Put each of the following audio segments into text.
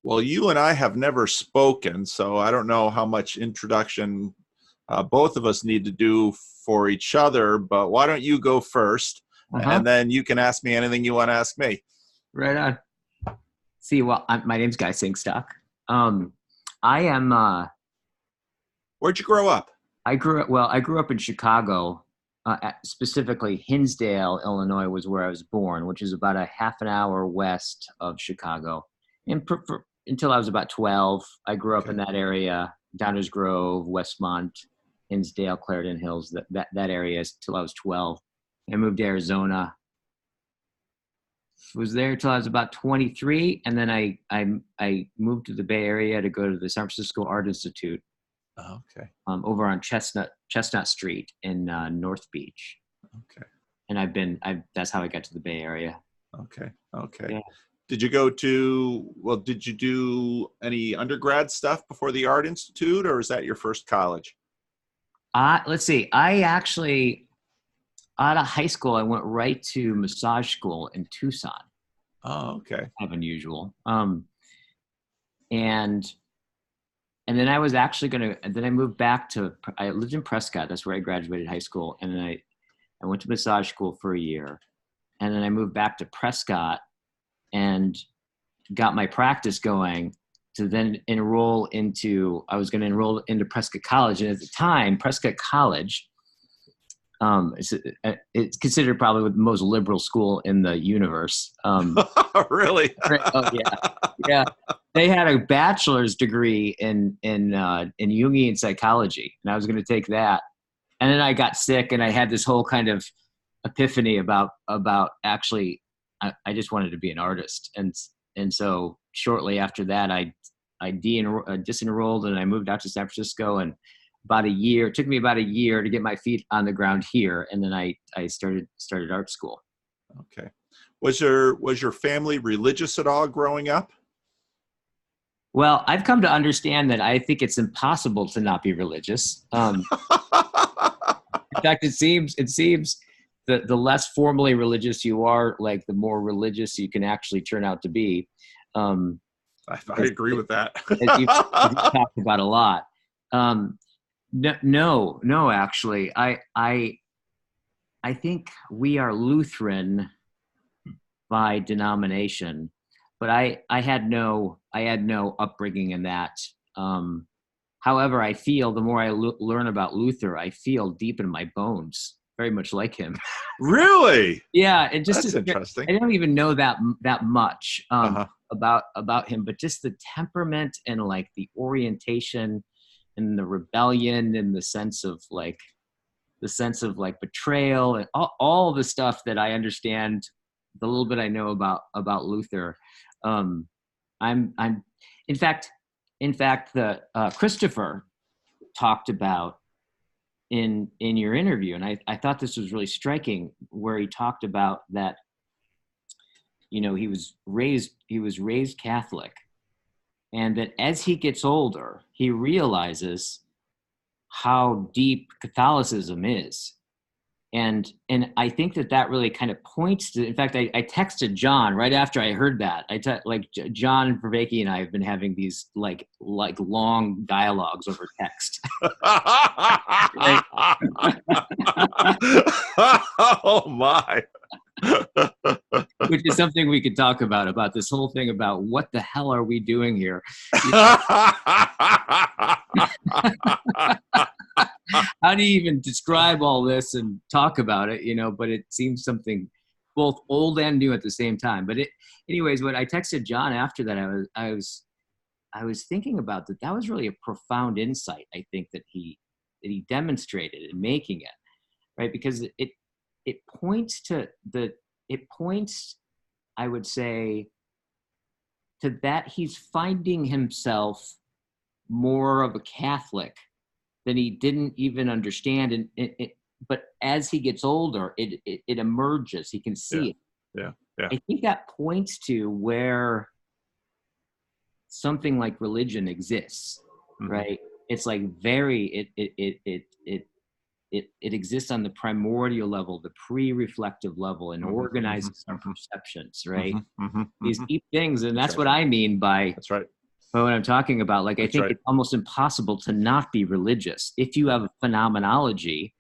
Well, you and I have never spoken, so I don't know how much introduction both of us need to do for each other, but why don't you go first, Uh-huh. and then you can ask me anything you want to ask me. Right on. See, well, my name's Guy Sengstock. Um, I am. Where'd you grow up? I grew up in Chicago, specifically Hinsdale, Illinois, was where I was born, which is about a half an hour west of Chicago. And until I was about 12, I grew up in Okay. that area, Downers Grove, Westmont, Hinsdale, Clarendon Hills, that area till I was 12. I moved to Arizona, was there till I was about 23, and then I moved to the Bay Area to go to the San Francisco Art Institute, Okay. over on Chestnut Street in North Beach, Okay. and I that's how I got to the Bay Area. Okay. Okay. Yeah. Did you do any undergrad stuff before the Art Institute, or is that your first college? Let's see. I actually, out of high school, I went right to massage school in Tucson. Oh, okay. Kind of unusual. And and then I was actually gonna. And then I moved back to. I lived in Prescott. That's where I graduated high school. And then I went to massage school for a year, and then I moved back to Prescott and got my practice going to then enroll into. I was going to enroll into Prescott College, and at the time, Prescott College, it's considered probably the most liberal school in the universe. Really? Oh yeah, yeah. They had a bachelor's degree in Jungian psychology, and I was going to take that. And then I got sick, and I had this whole kind of epiphany about actually, I just wanted to be an artist, and so shortly after that, I disenrolled, and I moved out to San Francisco, and about a year. It took me about a year to get my feet on the ground here, and then I started art school. Okay. Was your family religious at all growing up? Well, I've come to understand that I think it's impossible to not be religious. In fact, it seems that the less formally religious you are, like the more religious you can actually turn out to be. Um, I as, agree with that. as you've talked about a lot. Um, no, actually, I think we are Lutheran by denomination, but I had no upbringing in that. Um, However, I feel the more I learn about Luther, I feel deep in my bones, very much like him. Really? Yeah, and just That's interesting. I don't even know that much Uh-huh. about him, but just the temperament and like the orientation and the rebellion and the sense of like betrayal and all the stuff that I understand, the little bit I know about Luther. um I'm in fact the Christopher talked about in your interview, and I thought this was really striking, where he talked about that, he was raised Catholic, and that as he gets older he realizes how deep Catholicism is. And I think that really kind of points to. In fact, I texted John right after I heard that. John Vervaeke and I have been having these like long dialogues over text. Right? Oh my. Which is something we could talk about this whole thing about what the hell are we doing here. How do you even describe all this and talk about it? But it seems something both old and new at the same time. Anyways, when I texted John after that, I was thinking about that. That was really a profound insight, I think, that he demonstrated in making it, right? Because it points I would say, to that he's finding himself more of a Catholic than he didn't even understand. And but as he gets older, it emerges. He can Yeah, see it. yeah, yeah. I think that points to where something like religion exists, Hmm. right? It's like very it it exists on the primordial level, the pre-reflective level, and organizes our perceptions, right? These deep things, and that's what I mean by that's right. But what I'm talking about, like, I think it's almost impossible to not be religious if you have a phenomenology,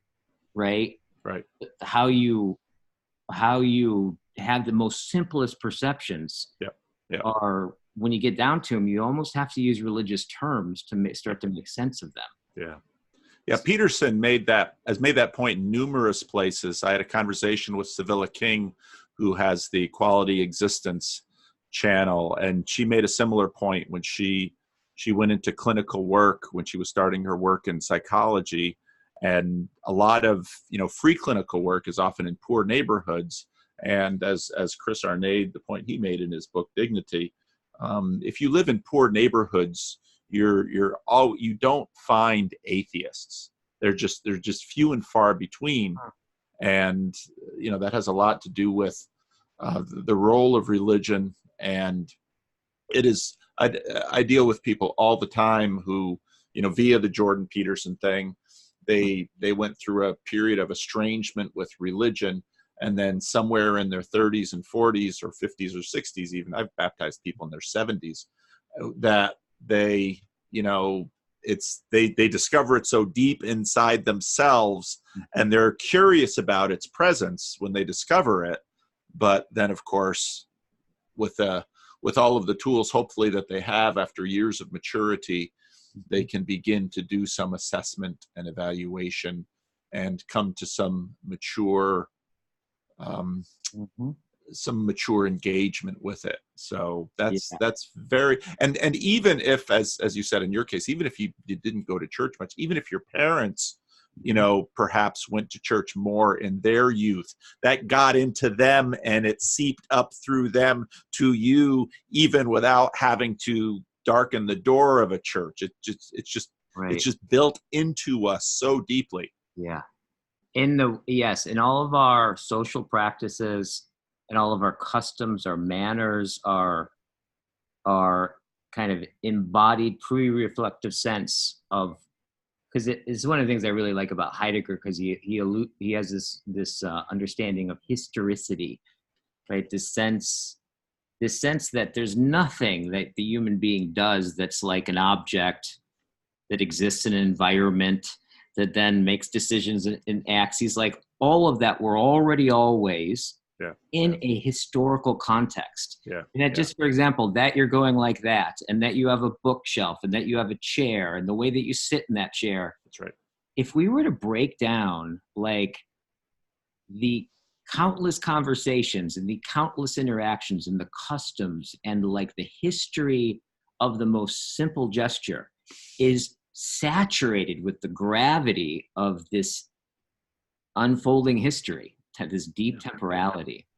right? Right. How you have the most simplest perceptions are, when you get down to them, you almost have to use religious terms to start to make sense of them. Yeah. Peterson has made that point in numerous places. I had a conversation with Sevilla King, who has the Quality Existence channel, and she made a similar point when she went into clinical work when she was starting her work in psychology. And a lot of free clinical work is often in poor neighborhoods. And as Chris Arnade, the point he made in his book Dignity, if you live in poor neighborhoods, you don't find atheists. They're just few and far between. And that has a lot to do with the role of religion. And it is, I deal with people all the time who, via the Jordan Peterson thing, they went through a period of estrangement with religion, and then somewhere in their 30s and 40s or 50s or 60s, even, I've baptized people in their 70s, that they they discover it so deep inside themselves, and they're curious about its presence when they discover it. But then, of course, with all of the tools, hopefully, that they have after years of maturity, they can begin to do some assessment and evaluation and come to some mature engagement with it. So that's very, and even if, as you said in your case, even if you didn't go to church much, even if your parents perhaps went to church more in their youth, that got into them and it seeped up through them to you, even without having to darken the door of a church. It's just built into us so deeply. Yeah. In all of our social practices and all of our customs, our manners, our kind of embodied pre-reflective sense of, because it's one of the things I really like about Heidegger, because he has this understanding of historicity, right? This sense that there's nothing that the human being does that's like an object that exists in an environment that then makes decisions and acts. He's like, all of that we're already always in a historical context. And that just, for example, that you're going like that, and that you have a bookshelf, and that you have a chair, and the way that you sit in that chair. That's right. If we were to break down like the countless conversations and the countless interactions and the customs and like the history of the most simple gesture is saturated with the gravity of this unfolding history, this deep temporality.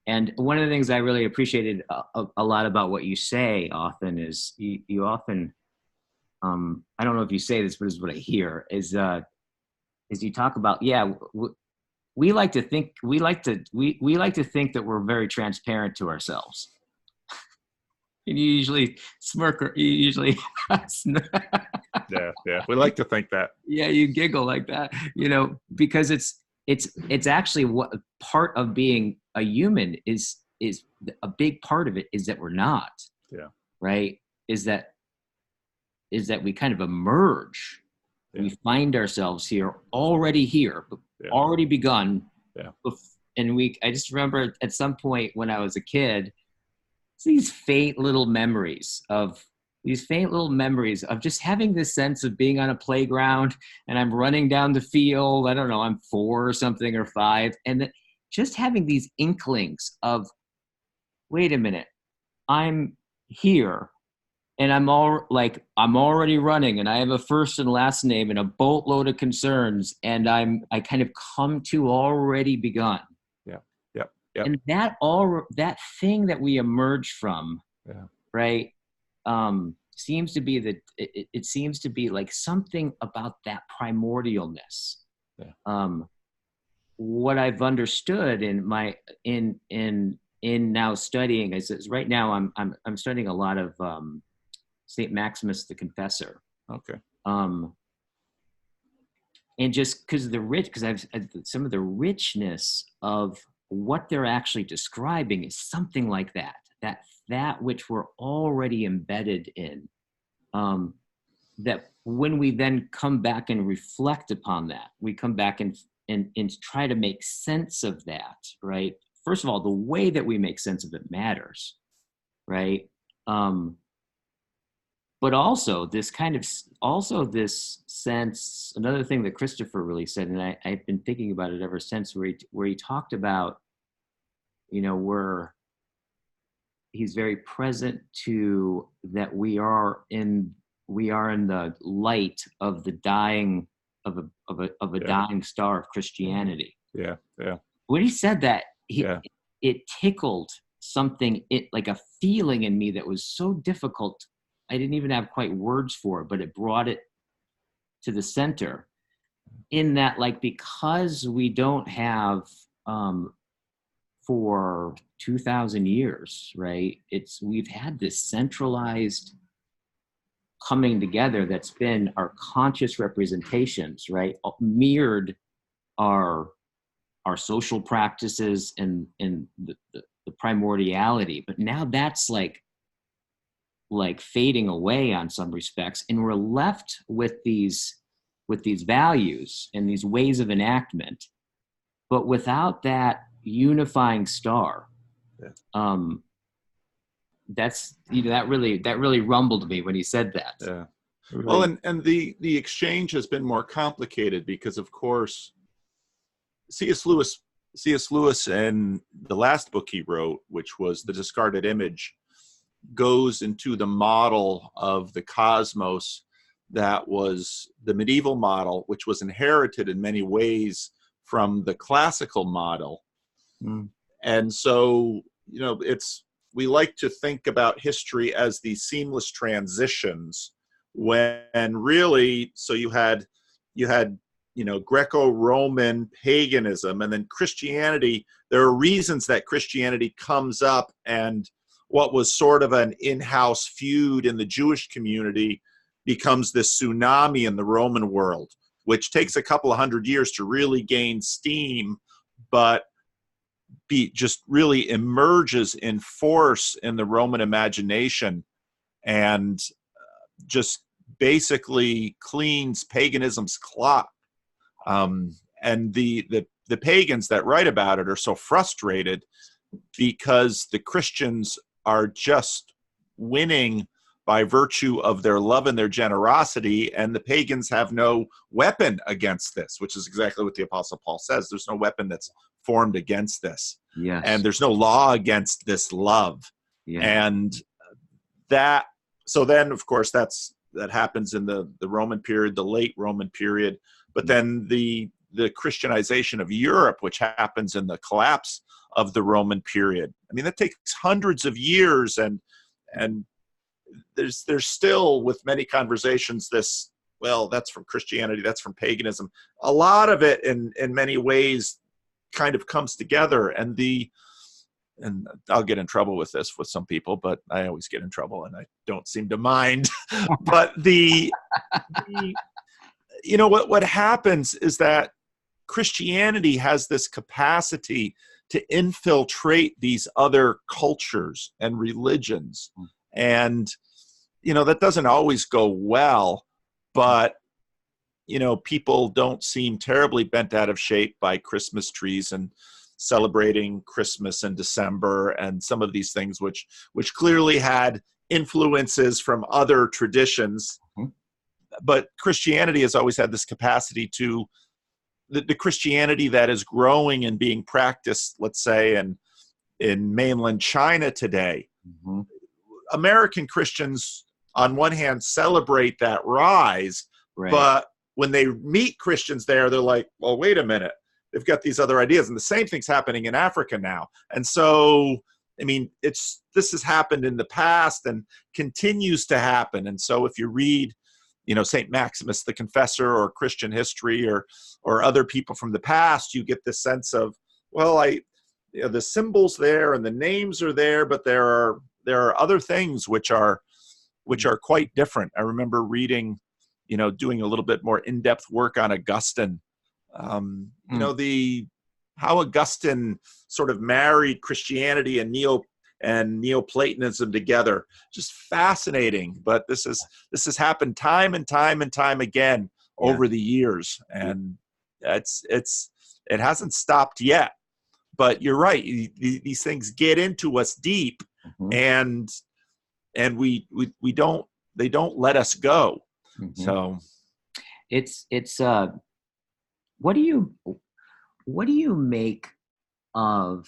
And one of the things I really appreciated a lot about what you say often is you often, I don't know if you say this, but this is what I hear, is you talk about, we like to think that we're very transparent to ourselves. And you usually smirk, or you usually we like to think that. Yeah, you giggle like that, because it's actually what part of being a human is a big part of it is that we're not. Right? Is that we kind of emerge. We find ourselves already here, already begun. And I just remember at some point when I was a kid, these faint little memories of just having this sense of being on a playground, and I'm running down the field. I don't know, I'm 4 or something, or 5. And just having these inklings of, wait a minute, I'm here, and I'm already running, and I have a first and last name and a boatload of concerns, and I kind of come to already begun. And that thing that we emerge from, right, seems to be that it seems to be like something about that primordialness. What I've understood in now studying is right now I'm studying a lot of Saint Maximus the Confessor. and just because of the rich, because I've some of the richness of what they're actually describing is something like that which we're already embedded in. That when we then come back and reflect upon that, we come back and try to make sense of that, right? First of all, the way that we make sense of it matters, right? But also this sense, another thing that Christopher really said, and I've been thinking about it ever since, where he talked about, he's very present to that we are in the light of the dying of a dying star of Christianity. Yeah, yeah. When he said that, it tickled something, like a feeling in me that was so difficult. I didn't even have quite words for it, but it brought it to the center. In that, like, because we don't have for 2,000 years, right? We've had this centralized coming together that's been our conscious representations, right? Mirrored our social practices and the primordiality. But now that's like fading away on some respects, and we're left with these values and these ways of enactment, but without that unifying star. That's that really rumbled me when he said that. Yeah. Really. Well, and the exchange has been more complicated because, of course, C.S. Lewis in the last book he wrote, which was The Discarded Image, goes into the model of the cosmos that was the medieval model, which was inherited in many ways from the classical model. And so, we like to think about history as these seamless transitions, when really, so you had Greco-Roman paganism, and then Christianity. There are reasons that Christianity comes up, and what was sort of an in-house feud in the Jewish community becomes this tsunami in the Roman world, which takes a couple of hundred years to really gain steam, but just really emerges in force in the Roman imagination, and just basically cleans paganism's clock. And the pagans that write about it are so frustrated because the Christians are just winning by virtue of their love and their generosity, and the pagans have no weapon against this, which is exactly what the Apostle Paul says. There's no weapon that's formed against this. Yes. And there's no law against this love. Yeah. And so then, of course, that happens in the Roman period, the late Roman period. But then the Christianization of Europe, which happens in the collapse of the Roman period. I mean, that takes hundreds of years, and there's still, with many conversations, this, well, that's from Christianity, that's from paganism. A lot of it, in many ways, kind of comes together, and I'll get in trouble with this with some people, but I always get in trouble, and I don't seem to mind. But what happens is that Christianity has this capacity to infiltrate these other cultures and religions. And, that doesn't always go well, but, people don't seem terribly bent out of shape by Christmas trees and celebrating Christmas in December and some of these things, which clearly had influences from other traditions. But Christianity has always had this capacity to, the Christianity that is growing and being practiced, let's say, in mainland China today. American Christians, on one hand, celebrate that rise, right. But when they meet Christians there, they're like, well, wait a minute, they've got these other ideas. And the same thing's happening in Africa now. And so, I mean, this has happened in the past and continues to happen. And so if you read, St. Maximus the Confessor, or Christian history, or other people from the past, you get this sense of, well, the symbols there and the names are there, but there are other things which are quite different. I remember reading doing a little bit more in-depth work on Augustine. How Augustine sort of married Christianity and Neoplatonism together. Just fascinating. But this has happened time and time and time again over the years, and it hasn't stopped yet. But you're right; these things get into us deep, and they don't let us go. So it's what do you make of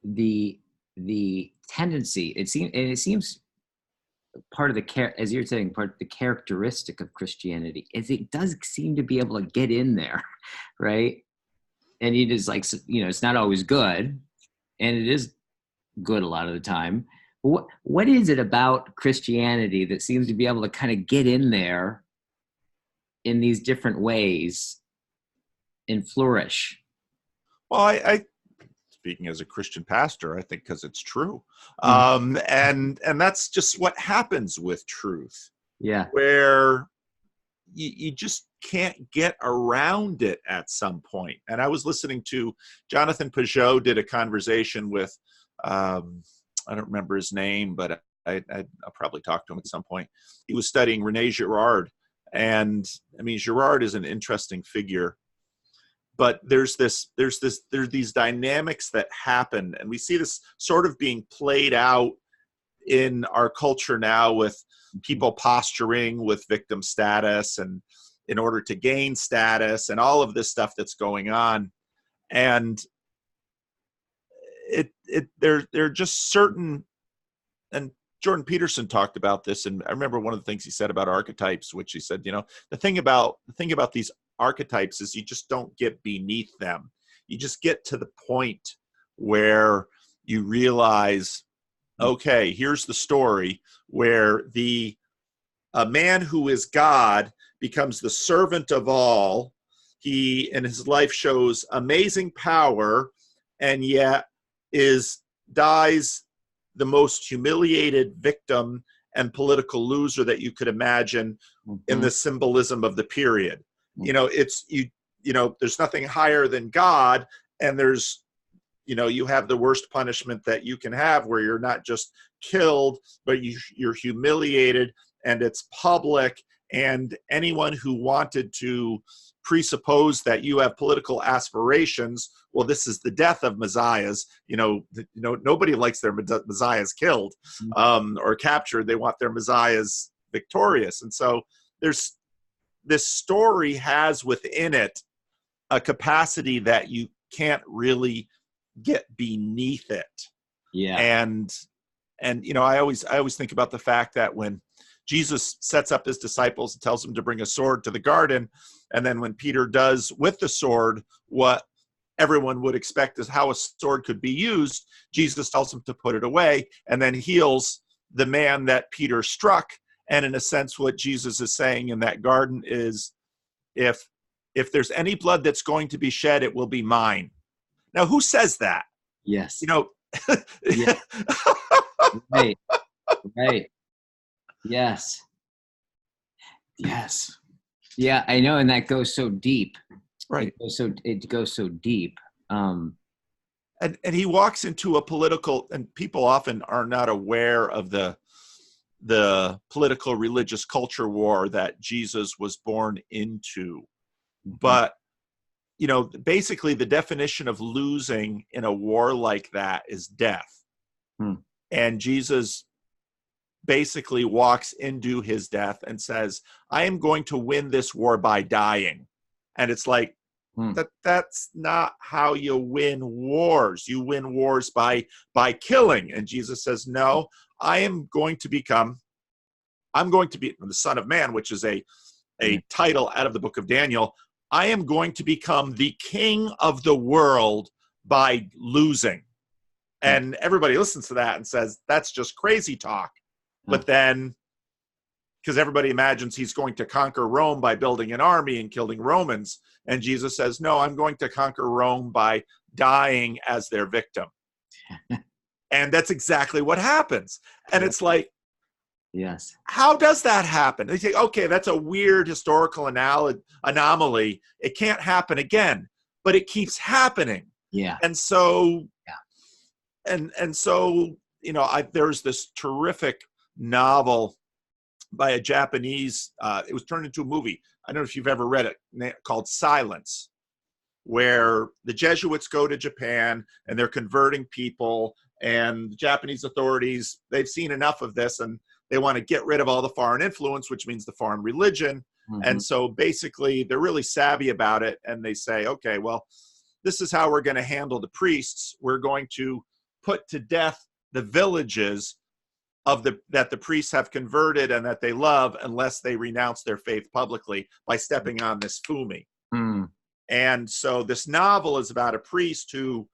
the tendency? It seems part of as you're saying, part of the characteristic of Christianity is it does seem to be able to get in there, right? And it is like, it's not always good, and it is good a lot of the time. What is it about Christianity that seems to be able to kind of get in there in these different ways and flourish? Well, I speaking as a Christian pastor, I think because it's true. And that's just what happens with truth. Yeah. Where you just can't get around it at some point. And I was listening to Jonathan Peugeot did a conversation with, I don't remember his name, but I'll probably talk to him at some point. He was studying René Girard. And I mean, Girard is an interesting figure. But there's these dynamics that happen, and we see this sort of being played out in our culture now with people posturing with victim status and in order to gain status and all of this stuff that's going on. And they're just certain, and Jordan Peterson talked about this, and I remember one of the things he said about archetypes, which he said, the thing about these archetypes is you just don't get beneath them. You just get to the point where you realize, okay, here's the story where a man who is God becomes the servant of all. He in his life shows amazing power, and yet dies the most humiliated victim and political loser that you could imagine in the symbolism of the period. There's nothing higher than God, and you have the worst punishment that you can have, where you're not just killed, but you're humiliated, and it's public. And anyone who wanted to presuppose that you have political aspirations, well, this is the death of messiahs. Nobody likes their messiahs killed or captured. They want their messiahs victorious. And so this story has within it a capacity that you can't really get beneath it. Yeah. And I always think about the fact that when Jesus sets up his disciples and tells them to bring a sword to the garden, and then when Peter does with the sword what everyone would expect is how a sword could be used, Jesus tells him to put it away and then heals the man that Peter struck. And in a sense, what Jesus is saying in that garden is, if there's any blood that's going to be shed, it will be mine. Now, who says that? Yes. Yeah. Right. Yes. Yeah, I know, and that goes so deep. Right. It goes so deep. And he walks into a political, and people often are not aware of the political religious culture war that Jesus was born into. But basically the definition of losing in a war like that is death. And Jesus basically walks into his death and says, I am going to win this war by dying. And it's like, that's not how you win wars. You win wars by killing. And Jesus says, no, I'm going to be the Son of Man, which is a title out of the book of Daniel. I am going to become the king of the world by losing. And everybody listens to that and says, that's just crazy talk. But then, because everybody imagines he's going to conquer Rome by building an army and killing Romans. And Jesus says, no, I'm going to conquer Rome by dying as their victim. And that's exactly what happens. And it's like, Yes. How does that happen? They say, okay, that's a weird historical anomaly. It can't happen again, but it keeps happening. Yeah. And so, Yeah. and so, there's this terrific novel by a Japanese, it was turned into a movie. I don't know if you've ever read it, called Silence, where the Jesuits go to Japan and they're converting people, and the Japanese authorities, they've seen enough of this and they want to get rid of all the foreign influence, which means the foreign religion. Mm-hmm. And so basically they're really savvy about it. And they say, okay, well, this is how we're going to handle the priests. We're going to put to death the villages that the priests have converted and that they love, unless they renounce their faith publicly by stepping on this fumi. Mm. And so this novel is about a priest who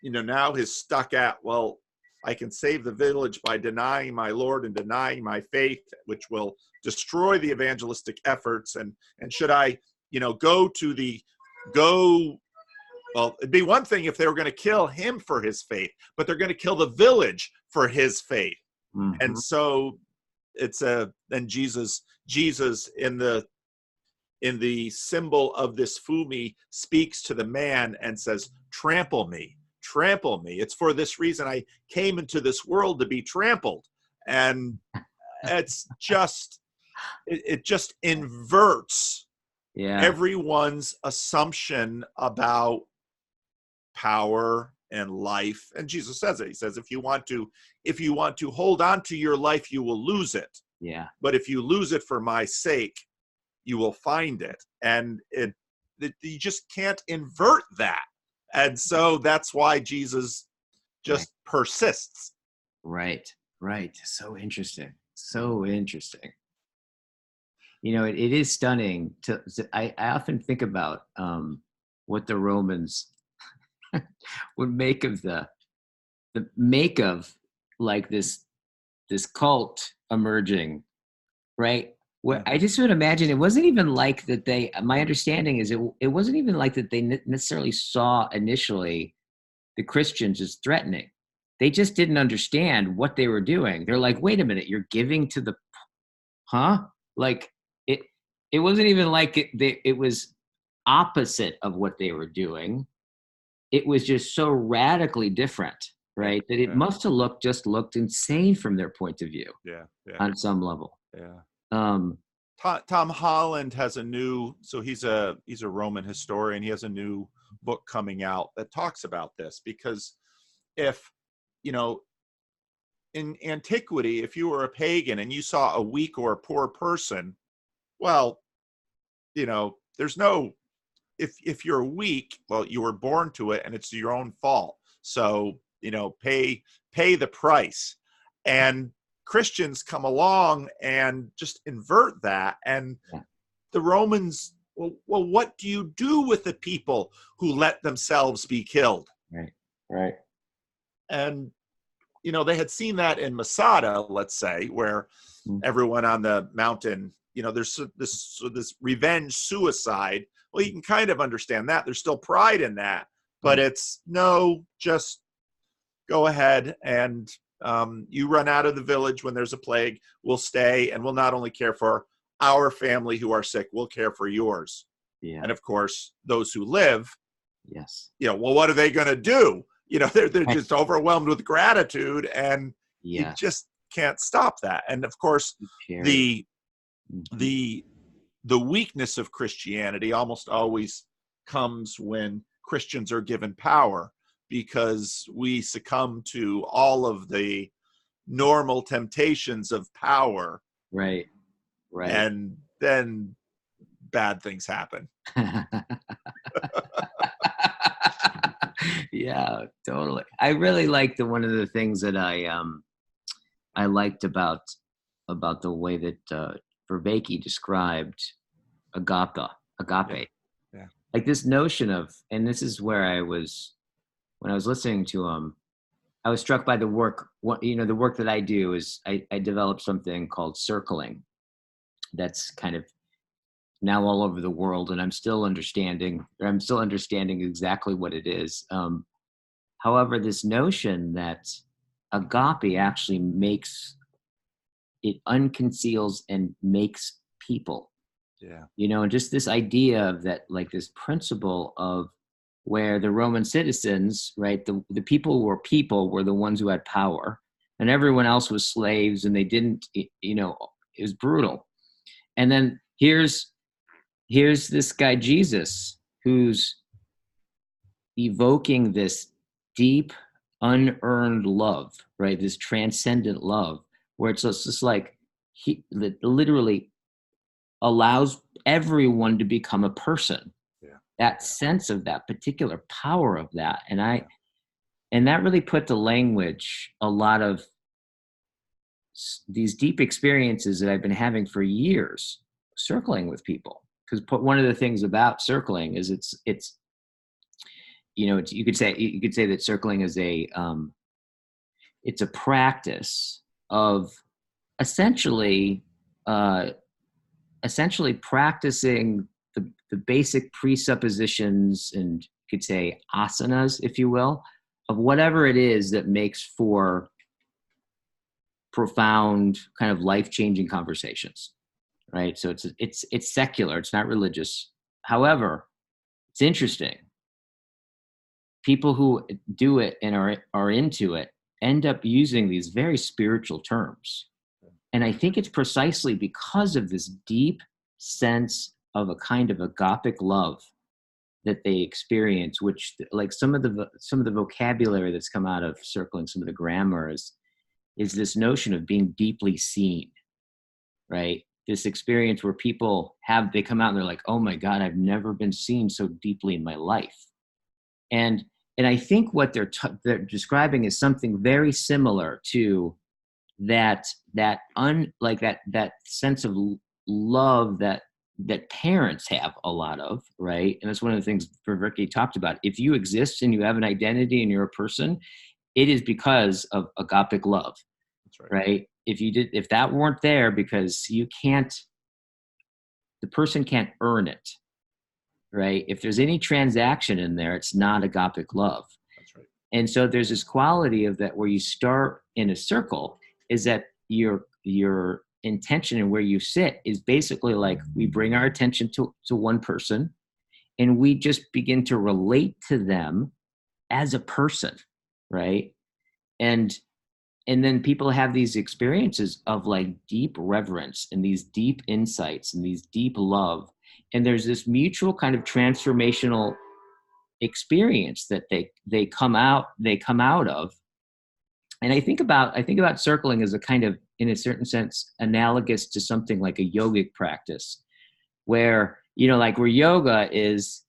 now is stuck at, well, I can save the village by denying my Lord and denying my faith, which will destroy the evangelistic efforts. And should I, well, it'd be one thing if they were going to kill him for his faith, but they're going to kill the village for his faith. Mm-hmm. And so then Jesus in the symbol of this fumi speaks to the man and says, trample me. It's for this reason I came into this world, to be trampled. And it's just, it just inverts everyone's assumption about power and life. And Jesus says it. He says, if you want to hold on to your life, you will lose it. Yeah. But if you lose it for my sake, you will find it. And you just can't invert that. And so that's why Jesus just persists. Right. So interesting. It is stunning I often think about what the Romans would make of like this cult emerging, right? What I just would imagine, it wasn't even like that my understanding is it wasn't even like that they necessarily saw initially the Christians as threatening. They just didn't understand what they were doing. They're like, wait a minute, you're giving to the, like it wasn't even like it was opposite of what they were doing. It was just so radically different, right? That it must have looked insane from their point of view. Yeah. On some level. Yeah. Tom Holland has he's a Roman historian. He has a new book coming out that talks about this, because if, in antiquity, if you were a pagan and you saw a weak or a poor person, well, there's no, if you're weak, well, you were born to it and it's your own fault. So, pay the price. And Christians come along and just invert that. And the Romans, well, what do you do with the people who let themselves be killed? Right. And, they had seen that in Masada, let's say, where everyone on the mountain, there's this revenge suicide. Well, you can kind of understand that. There's still pride in that, but it's no, just go ahead and you run out of the village when there's a plague. We'll stay, and we'll not only care for our family who are sick, we'll care for yours. Yeah. And of course, those who live, yes. Well, what are they going to do? They're just overwhelmed with gratitude, and you just can't stop that. And of course, the weakness of Christianity almost always comes when Christians are given power, because we succumb to all of the normal temptations of power. Right. And then bad things happen. Yeah, totally. I really liked one of the things that I liked about the way that Vervaeke described agape. Yeah. Like this notion of, and this is where when I was listening to him, I was struck by the work. The work that I do is I developed something called circling. That's kind of now all over the world, and I'm still understanding exactly what it is. However, this notion that agape actually makes it unconceals and makes people. Yeah. You know, and just this idea of that, like this principle of where the Roman citizens, right, the people who were the ones who had power, and everyone else was slaves, and they didn't, you know, it was brutal. And then here's this guy Jesus, who's evoking this deep unearned love, right, this transcendent love, where it's just like he literally allows everyone to become a person. Yeah. That sense of that particular power of that, and that really put to language a lot of these deep experiences that I've been having for years circling with people. Because one of the things about circling is it's you know, you could say that circling is it's a practice of essentially practicing the basic presuppositions, and you could say asanas, if you will, of whatever it is that makes for profound kind of life-changing conversations, right? So it's secular, it's not religious. However, it's interesting. People who do it and are into it end up using these very spiritual terms. And I think it's precisely because of this deep sense of a kind of agapic love that they experience, which, like, some of the vocabulary that's come out of circling, some of the grammar is this notion of being deeply seen, right? This experience where they come out and they're like, oh my God, I've never been seen so deeply in my life. And I think what they're describing is something very similar to that sense of love that parents have a lot of, right? And that's one of the things VanderKlay talked about. If you exist and you have an identity and you're a person, it is because of agapic love. That's right. Right? If that weren't there, because the person can't earn it, right? If there's any transaction in there, it's not agapic love. That's right. And so there's this quality of that where you start in a circle, is that your intention and where you sit is basically like, we bring our attention to one person and we just begin to relate to them as a person, right? And then people have these experiences of like deep reverence and these deep insights and these deep love. And there's this mutual kind of transformational experience that they come out of. And I think about circling as a kind of, in a certain sense, analogous to something like a yogic practice, where, you know, like where yoga is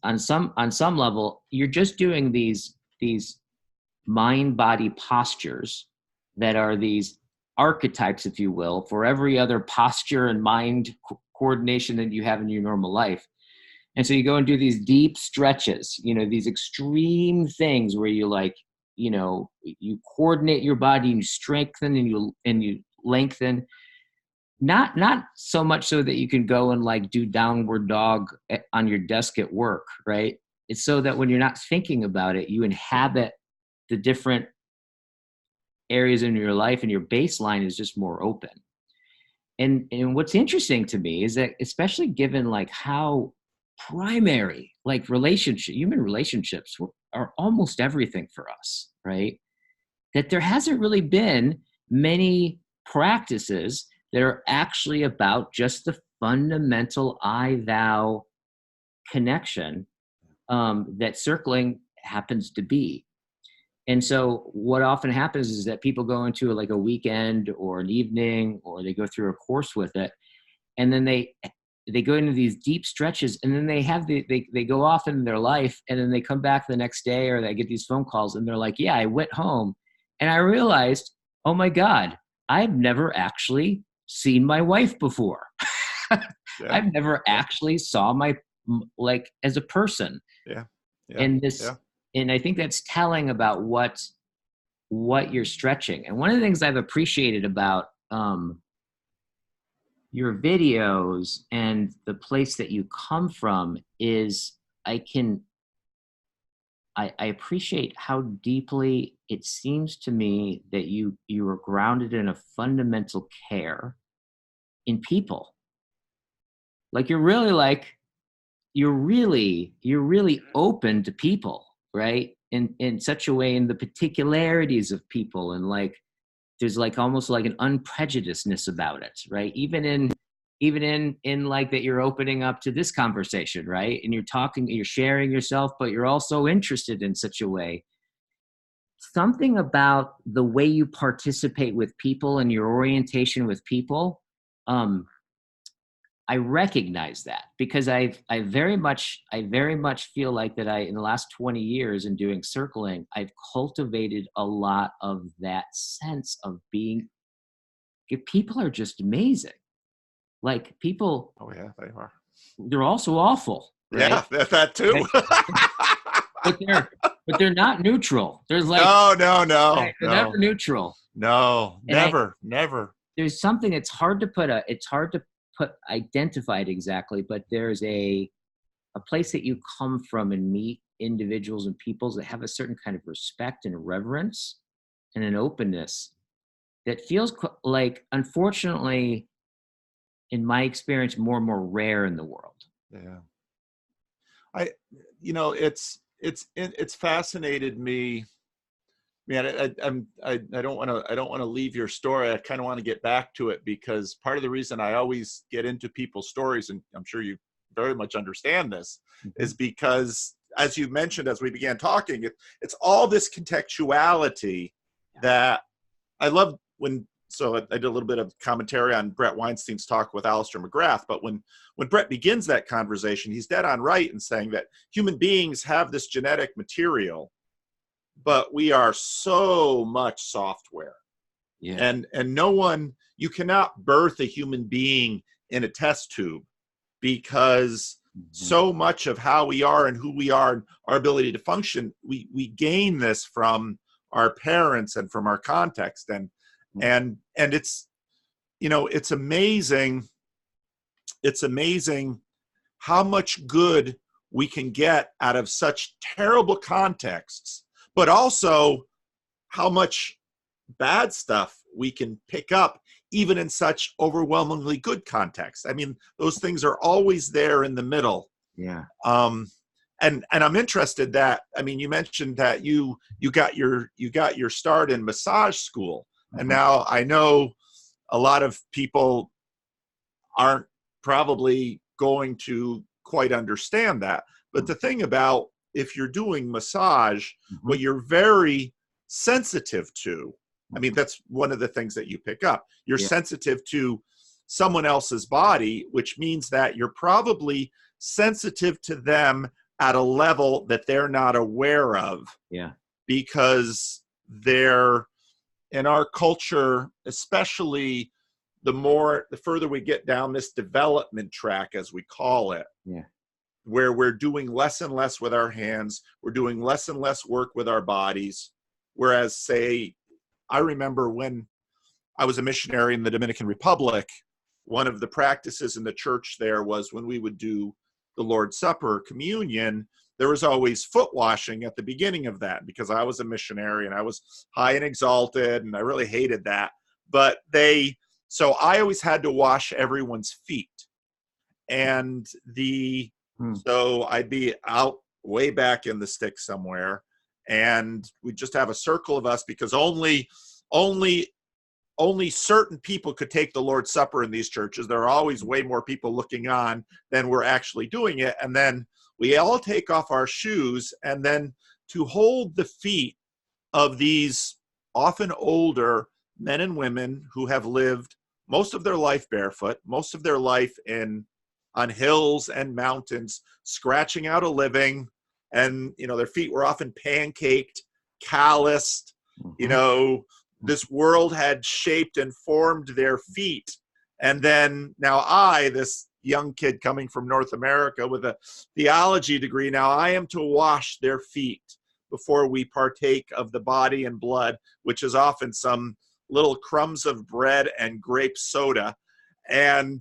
on some level, you're just doing these mind-body postures that are these archetypes, if you will, for every other posture and mind coordination that you have in your normal life. And so you go and do these deep stretches, you know, these extreme things where you, like, you know, you coordinate your body and you strengthen and you lengthen, not so much so that you can go and like do downward dog on your desk at work, right? It's so that when you're not thinking about it, you inhabit the different areas in your life and your baseline is just more open. And what's interesting to me is that, especially given like how primary, like human relationships are almost everything for us, right? That there hasn't really been many practices that are actually about just the fundamental I-thou connection that circling happens to be. And so what often happens is that people go into like a weekend or an evening, or they go through a course with it, and then they go into these deep stretches, and then they go off in their life, and then they come back the next day, or they get these phone calls, and they're like, yeah, I went home and I realized, oh my God, I've never actually seen my wife before. Yeah. I've never actually saw my, like, as a person. Yeah. And and I think that's telling about what you're stretching. And one of the things I've appreciated about your videos and the place that you come from is I can I appreciate how deeply it seems to me that you are grounded in a fundamental care in people. Like you're really open to people, right? In such a way, in the particularities of people, and like there's like almost like an unprejudiceness about it, right? Even in like that you're opening up to this conversation, right? And you're sharing yourself, but you're also interested in such a way. Something about the way you participate with people and your orientation with people, I recognize that because I very much feel like that in the last 20 years in doing circling, I've cultivated a lot of that sense of being. People are just amazing. Like people, Oh yeah, they are. they're also awful, right? Yeah, that too. but they're not neutral. There's like no, they're never neutral. Never. There's something it's hard to identify it exactly, but there's a place that you come from and meet individuals and peoples that have a certain kind of respect and reverence and an openness that feels like, unfortunately, in my experience, more and more rare in the world. Yeah. It's fascinated me. Man, I don't want to leave your story. I kind of want to get back to it because part of the reason I always get into people's stories, and I'm sure you very much understand this, is because, as you mentioned, as we began talking, it's all this contextuality that I love when. So I did a little bit of commentary on Brett Weinstein's talk with Alistair McGrath, but when Brett begins that conversation, he's dead on right in saying that human beings have this genetic material, but we are so much software. Yeah. And you cannot birth a human being in a test tube, because so much of how we are and who we are and our ability to function, we gain this from our parents and from our context. And it's, it's amazing. It's amazing how much good we can get out of such terrible contexts, but also how much bad stuff we can pick up even in such overwhelmingly good contexts. I mean, those things are always there in the middle. Yeah. And I'm interested that, I mean, you mentioned that you got your start in massage school. And now I know a lot of people aren't probably going to quite understand that. But the thing about, if you're doing massage, what you're very sensitive to, I mean, that's one of the things that you pick up. You're sensitive to someone else's body, which means that you're probably sensitive to them at a level that they're not aware of. Yeah. Because they're, in our culture, especially the further we get down this development track, as we call it, where we're doing less and less with our hands, we're doing less and less work with our bodies. Whereas, say, I remember when I was a missionary in the Dominican Republic, one of the practices in the church there was when we would do the Lord's Supper, communion, there was always foot washing at the beginning of that, because I was a missionary and I was high and exalted and I really hated that. But so I always had to wash everyone's feet. And so I'd be out way back in the sticks somewhere, and we'd just have a circle of us, because only certain people could take the Lord's Supper in these churches. There are always way more people looking on than we're actually doing it. And then we all take off our shoes, and then to hold the feet of these often older men and women who have lived most of their life barefoot, most of their life on hills and mountains, scratching out a living. And, their feet were often pancaked, calloused, this world had shaped and formed their feet. And then now this young kid coming from North America with a theology degree, now I am to wash their feet before we partake of the body and blood, which is often some little crumbs of bread and grape soda. And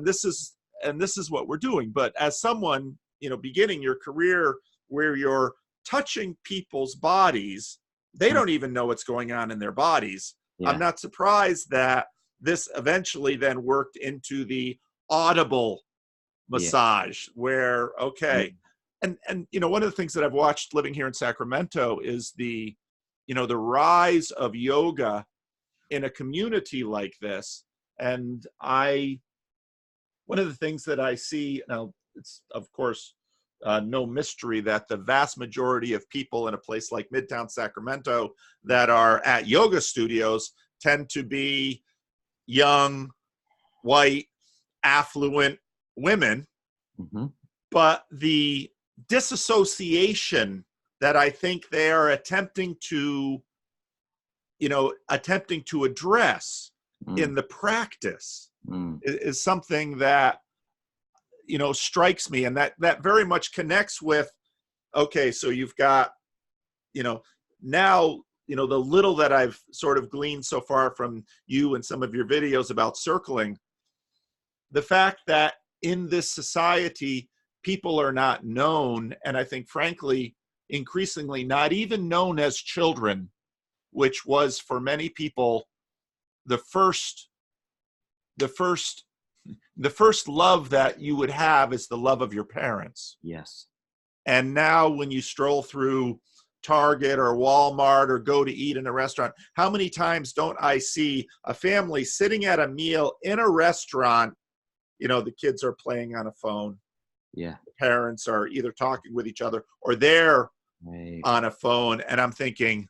this is what we're doing. But as someone, beginning your career where you're touching people's bodies. They don't even know what's going on in their bodies. Yeah. I'm not surprised that this eventually then worked into the audible massage where, okay. And one of the things that I've watched living here in Sacramento is the rise of yoga in a community like this. And one of the things that I see now, it's of course no mystery that the vast majority of people in a place like Midtown Sacramento that are at yoga studios tend to be young, white, affluent women. Mm-hmm. But the disassociation that I think they are attempting to address in the practice is something that strikes me, and that very much connects with, okay, so you've got now the little that I've sort of gleaned so far from you and some of your videos about circling, the fact that in this society people are not known, and I think frankly increasingly not even known as children, which was for many people the first love that you would have is the love of your parents. Yes. And now when you stroll through Target or Walmart or go to eat in a restaurant, how many times don't I see a family sitting at a meal in a restaurant, the kids are playing on a phone. Yeah. The parents are either talking with each other or they're Right. on a phone. And I'm thinking,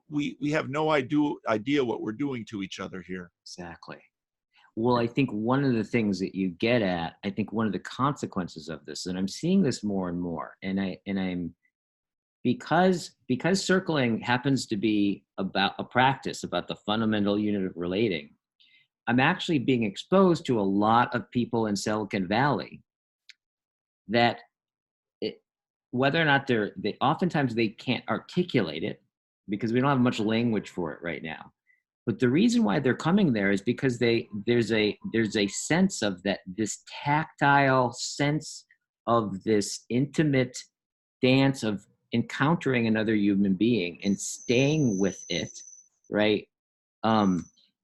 we have no idea what we're doing to each other here. Exactly. Well, I think one of the things that you get at, I think one of the consequences of this, and I'm seeing this more and more, and I'm because circling happens to be about a practice, about the fundamental unit of relating, I'm actually being exposed to a lot of people in Silicon Valley that whether or not they oftentimes they can't articulate it because we don't have much language for it right now. But the reason why they're coming there is because there's a sense of this tactile sense of this intimate dance of encountering another human being and staying with it, right?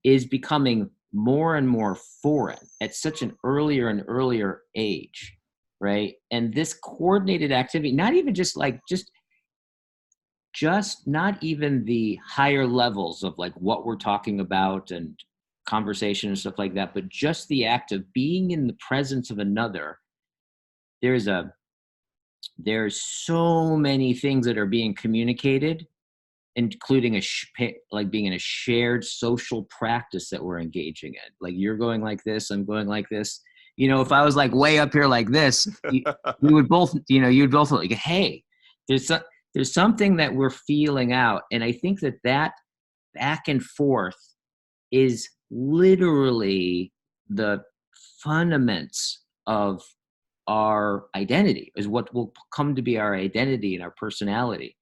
Is becoming more and more foreign at such an earlier and earlier age, right? And this coordinated activity, not even just not even the higher levels of like what we're talking about and conversation and stuff like that, but just the act of being in the presence of another. There's so many things that are being communicated, including like being in a shared social practice that we're engaging in. Like you're going like this, I'm going like this. If I was like way up here like this, we would both, you'd both like, hey, there's something that we're feeling out. And I think that back and forth is literally the fundaments of our identity, is what will come to be our identity and our personality.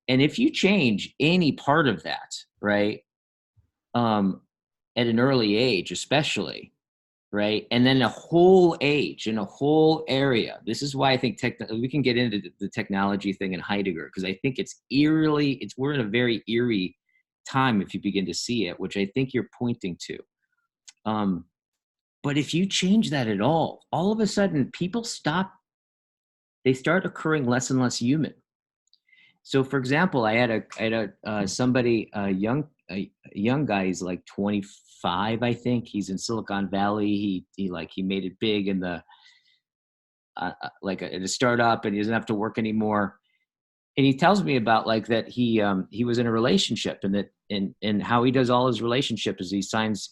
And if you change any part of that, right, at an early age, especially, right, and then a whole age in a whole area. This is why I think we can get into the technology thing in Heidegger, because I think we're in a very eerie time if you begin to see it, which I think you're pointing to. But if you change that at all of a sudden people start occurring less and less human. So, for example, I had somebody, a young guy. He's like 25, I think. He's in Silicon Valley. He made it big in the at a startup, and he doesn't have to work anymore. And he tells me about like that he was in a relationship, and how he does all his relationship is he signs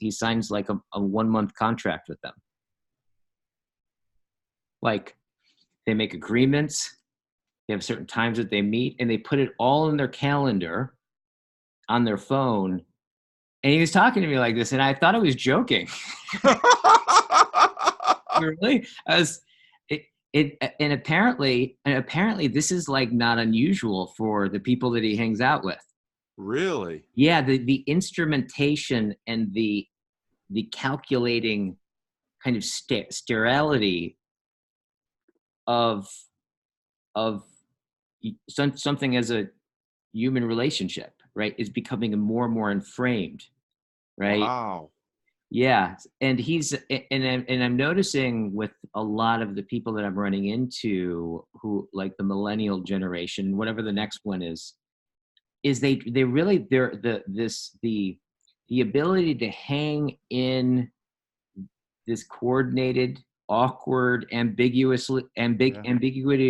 like a 1-month contract with them. Like they make agreements. They have certain times that they meet, and they put it all in their calendar on their phone. And he was talking to me like this, and I thought I was joking. Really? And apparently this is like not unusual for the people that he hangs out with. Really? Yeah, the instrumentation and the calculating kind of sterility of something as a human relationship, right, is becoming more and more inframed, right? Wow. Yeah, and I'm noticing with a lot of the people that I'm running into who like the millennial generation, whatever the next one is they really the ability to hang in this coordinated, awkward, ambiguity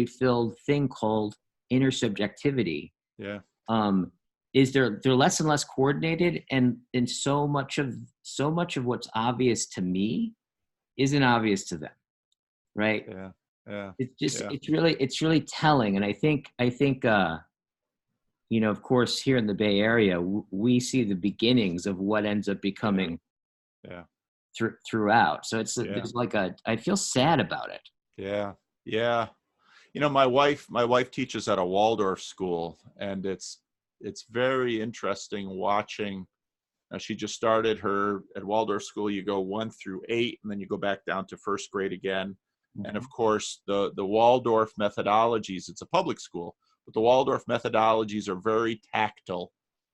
filled thing called intersubjectivity. Yeah. Is they're less and less coordinated, and so much of what's obvious to me isn't obvious to them, right? Yeah. Yeah. It's just Yeah. it's really telling. And I think of course here in the Bay Area we see the beginnings of what ends up becoming throughout. So there's like I feel sad about it. Yeah. Yeah. My wife teaches at a Waldorf school, and it's very interesting watching. She just started her at Waldorf school. You go 1 through 8, and then you go back down to first grade again. Mm-hmm. And of course, the Waldorf methodologies, it's a public school, but the Waldorf methodologies are very tactile,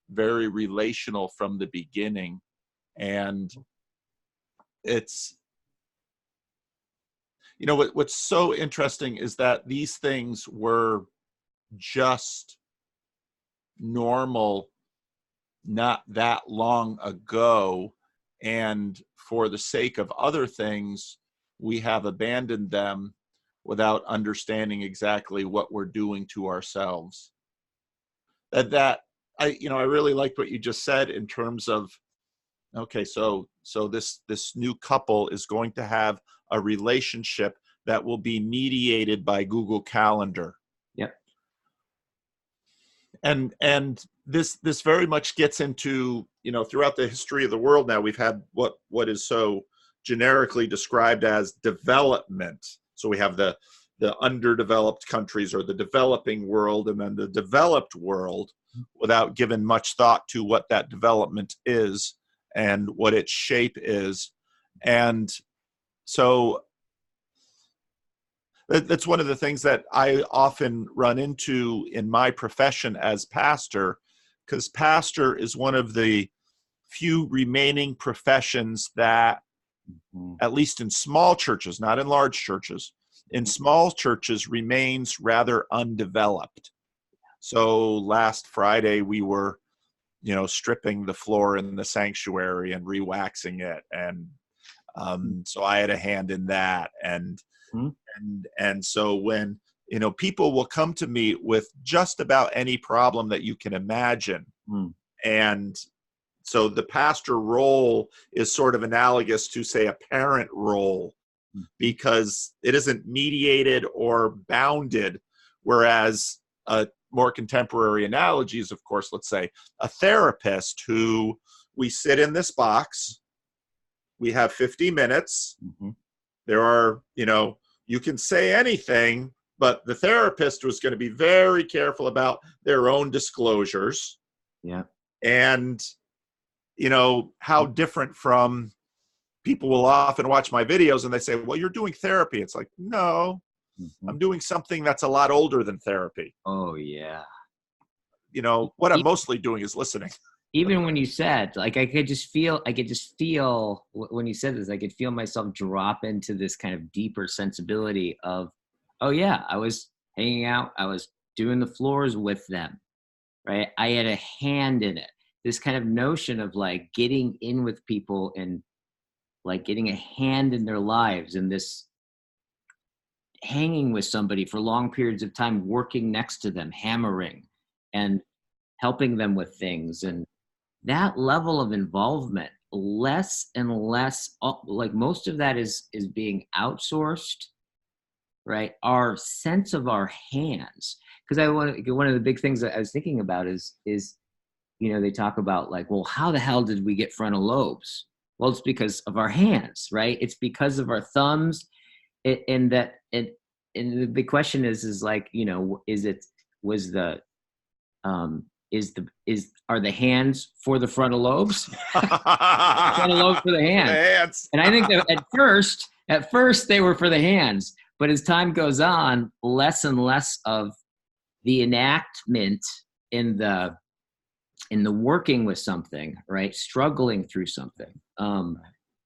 very relational from the beginning. And it's, what's so interesting is that these things were just normal not that long ago, and for the sake of other things we have abandoned them without understanding exactly what we're doing to ourselves. That I really liked what you just said in terms of, okay, so this new couple is going to have a relationship that will be mediated by Google Calendar. Yep. And this very much gets into, throughout the history of the world now, we've had what is so generically described as development. So we have the underdeveloped countries, or the developing world, and then the developed world, without giving much thought to what that development is and what its shape is. And so that's one of the things that I often run into in my profession as pastor, because pastor is one of the few remaining professions that, at least in small churches, not in large churches, in small churches remains rather undeveloped. So last Friday we were, stripping the floor in the sanctuary and re-waxing it. And so I had a hand in that. And so when, people will come to me with just about any problem that you can imagine. And so the pastor role is sort of analogous to, say, a parent role, because it isn't mediated or bounded. Whereas a more contemporary analogy is, of course, let's say a therapist, who we sit in this box, we have 50 minutes. There are, you can say anything, but the therapist was going to be very careful about their own disclosures. Yeah. And, how different from, people will often watch my videos and they say, well, you're doing therapy. It's like, no, I'm doing something that's a lot older than therapy. Oh, yeah. What I'm mostly doing is listening. Even when you said, like, I could just feel when you said this, I could feel myself drop into this kind of deeper sensibility of, oh yeah, I was hanging out, I was doing the floors with them, right? I had a hand in it. This kind of notion of like getting in with people and like getting a hand in their lives, and this hanging with somebody for long periods of time, working next to them, hammering and helping them with things. And that level of involvement, less and less, like most of that is being outsourced, right? Our sense of our hands. Because one of the big things that I was thinking about is they talk about like, well, how the hell did we get frontal lobes? Well, it's because of our hands, right? It's because of our thumbs. And the big question is like, are the hands for the frontal lobes? Frontal lobes for the hands. And I think that at first they were for the hands, but as time goes on, less and less of the enactment in the working with something, right? Struggling through something,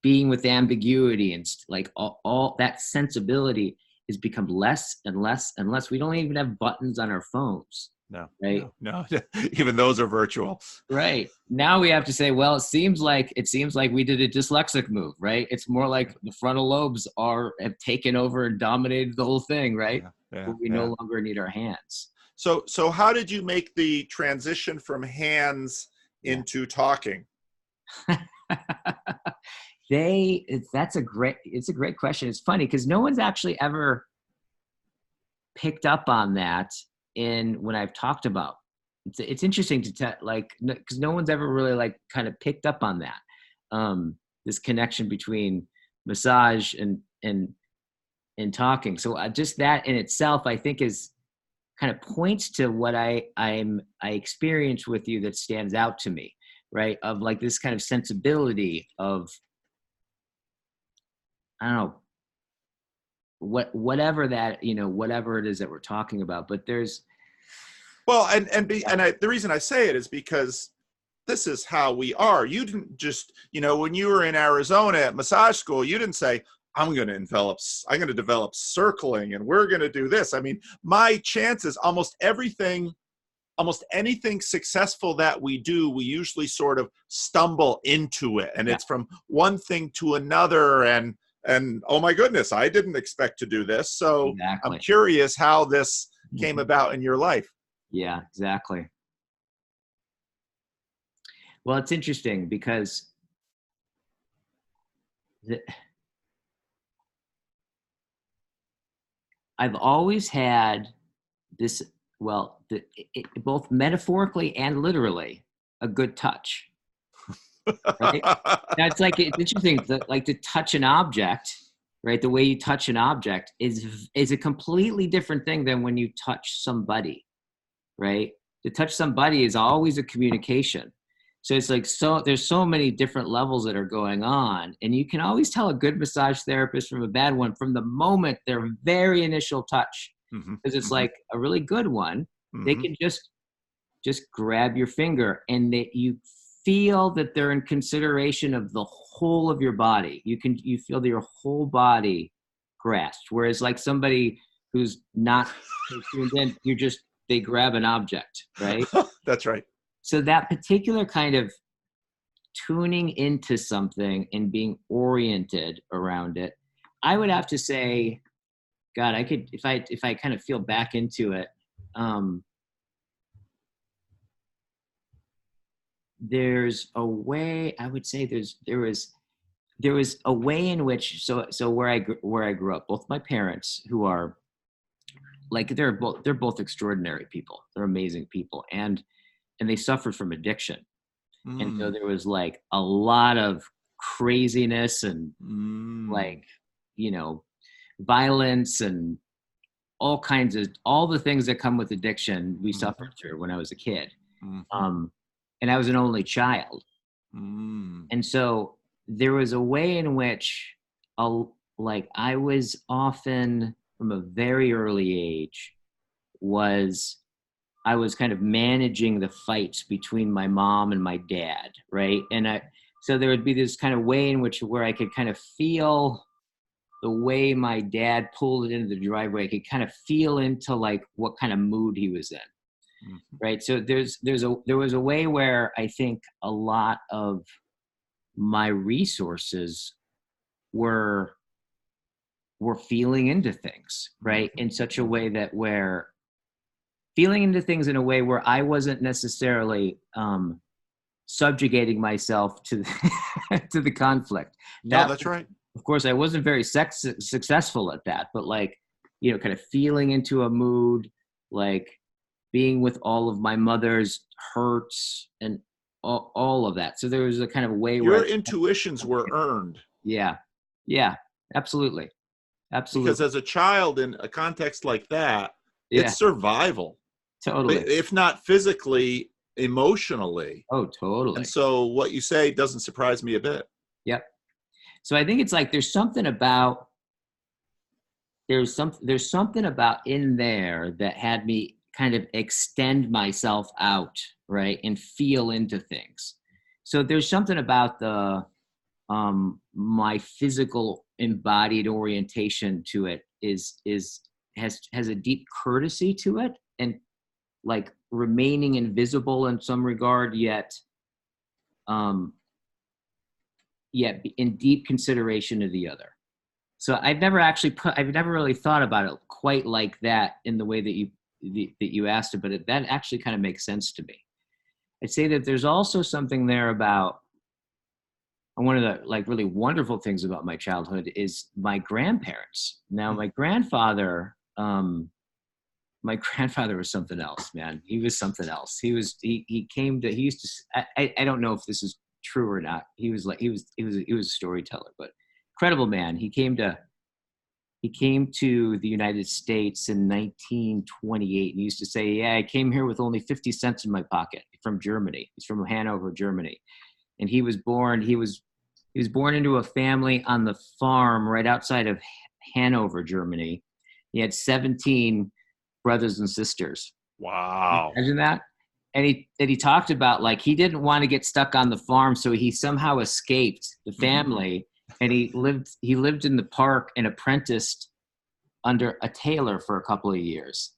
being with ambiguity and like all that sensibility has become less and less and less. We don't even have buttons on our phones. No, right? no. Even those are virtual. Right. Now we have to say, well, it seems like we did a dyslexic move, right? It's more like the frontal lobes have taken over and dominated the whole thing, right? Where we no longer need our hands. So how did you make the transition from hands into talking? It's a great question. It's funny because no one's actually ever picked up on that when I've talked about. It's interesting because no one's ever really like kind of picked up on that, this connection between massage and talking. So just that in itself, I think is kind of points to what I experienced with you that stands out to me, right? Of like this kind of sensibility of, I don't know, whatever that, whatever it is that we're talking about, but there's. Well, the reason I say it is because this is how we are. You didn't just, when you were in Arizona at massage school, you didn't say, I'm going to develop circling and we're going to do this. I mean, my chances, almost anything successful that we do, we usually sort of stumble into it. And it's from one thing to another. And oh my goodness, I didn't expect to do this. So exactly. I'm curious how this came about in your life. Yeah, exactly. Well, it's interesting because I've always had this, both metaphorically and literally, a good touch. Right? That's like, it's interesting, to touch an object, right? The way you touch an object is a completely different thing than when you touch somebody, right? To touch somebody is always a communication. So it's like, there's so many different levels that are going on, and you can always tell a good massage therapist from a bad one from the moment their very initial touch, because it's like a really good one. They can just grab your finger and you feel that they're in consideration of the whole of your body. You feel that your whole body grasped. Whereas like somebody who's not tuned in, they grab an object, right? That's right. So that particular kind of tuning into something and being oriented around it, I would have to say, God, I could, if I kind of feel back into it, there's a way, I would say there was a way in which, so where I grew up, both my parents, who are like, they're both extraordinary people. They're amazing people. And they suffered from addiction. And so there was like a lot of craziness and like, violence and all the things that come with addiction we suffered through when I was a kid. And I was an only child. And so there was a way in which I was often from a very early age I was kind of managing the fights between my mom and my dad, right? And so there would be this kind of way in where I could kind of feel the way my dad pulled it into the driveway. I could kind of feel into like what kind of mood he was in, right? So there was a way where I think a lot of my resources were feeling into things, right? In such a way that feeling into things in a way where I wasn't necessarily subjugating myself to to the conflict. No, that's right. Of course, I wasn't very successful at that, but kind of feeling into a mood, like being with all of my mother's hurts and all of that. So there was a kind of way where your intuitions were earned. Yeah, absolutely. Because as a child in a context like that, it's survival. Totally. If not physically, emotionally. Oh, totally. And so what you say doesn't surprise me a bit. Yep. So I think it's like there's something about in there that had me kind of extend myself out, right, and feel into things. So there's something about the my physical embodied orientation to it has a deep courtesy to it, and like remaining invisible in some regard, yet in deep consideration of the other. So I've never really thought about it quite like that in the way that you asked it, but that actually kind of makes sense to me. I'd say that there's also something there about, one of the like really wonderful things about my childhood is my grandparents. Now, my grandfather was something else, man. He was something else. He used to, I don't know if this is true or not. He was a storyteller, but incredible man. He came to the United States in 1928 and used to say, yeah, I came here with only 50 cents in my pocket from Germany. He's from Hanover, Germany. And he was born into a family on the farm right outside of Hanover, Germany. He had 17 brothers and sisters. Wow. Imagine that. And he talked about, like, he didn't want to get stuck on the farm, so he somehow escaped the family. And he lived in the park and apprenticed under a tailor for a couple of years.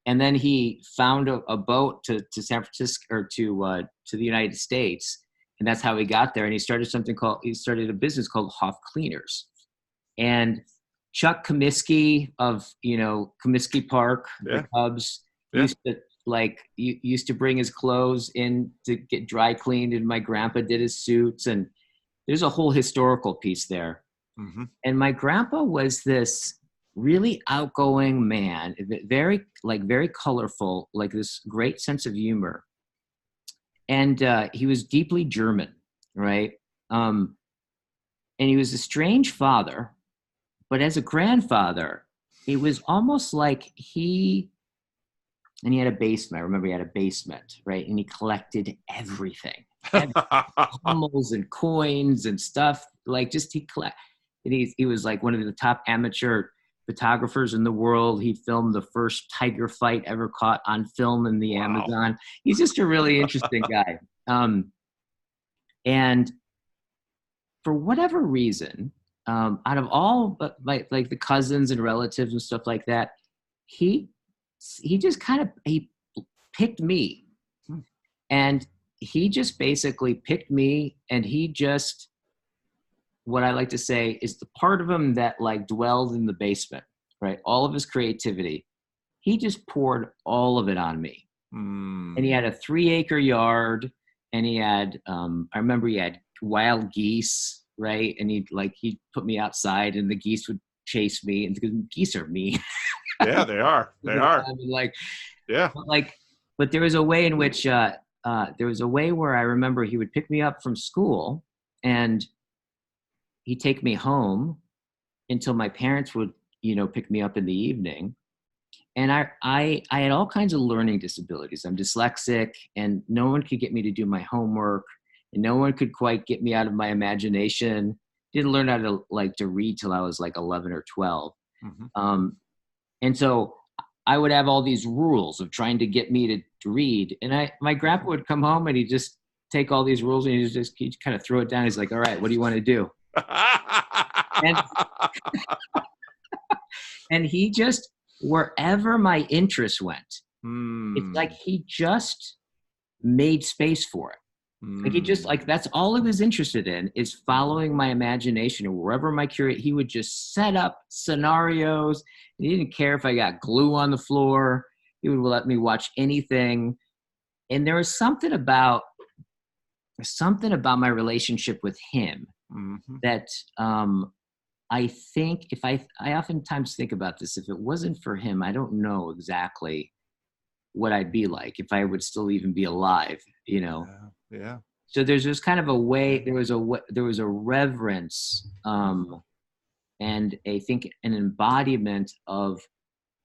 And then he found a boat to San Francisco, or to the United States. And that's how he got there. And he started a business called Hoff Cleaners. And Chuck Comiskey of, Comiskey Park, the Cubs, used to bring his clothes in to get dry cleaned, and my grandpa did his suits, and there's a whole historical piece there. Mm-hmm. And my grandpa was this really outgoing man, very colorful, like this great sense of humor. And he was deeply German, right? And he was a strange father, but as a grandfather, it was almost like he had a basement. I remember he had a basement, right? And he collected everything. Pummels and coins and stuff. Like, he was like one of the top amateur photographers in the world. He filmed the first tiger fight ever caught on film in the Amazon. He's just a really interesting guy. And for whatever reason, out of all but like the cousins and relatives and stuff like that, he just he picked me. And he just basically picked me, and he just, what I like to say is the part of him that like dwelled in the basement, right? All of his creativity, he just poured all of it on me. And he had a 3-acre yard, and he had, I remember he had wild geese, right? And he'd put me outside, and the geese would chase me, and because geese are mean. Yeah, they are. They are. I mean, yeah. But there was a way in which, where I remember he would pick me up from school, and he'd take me home until my parents would, pick me up in the evening. And I had all kinds of learning disabilities. I'm dyslexic, and no one could get me to do my homework, and no one could quite get me out of my imagination. Didn't learn how to read till I was like 11 or 12. Mm-hmm. And so I would have all these rules of trying to get me to read. And my grandpa would come home, and he'd just take all these rules, and he'd kind of throw it down. He's like, all right, what do you want to do? And he just, wherever my interest went, it's like he just made space for it. Like he just, that's all he was interested in, is following my imagination, and wherever he would just set up scenarios. He didn't care if I got glue on the floor. He would let me watch anything. And there was something about my relationship with him that I think I oftentimes think about this. If it wasn't for him, I don't know exactly what I'd be like, if I would still even be alive, Yeah. So there's this kind of a way, there was a reverence, and I think an embodiment of,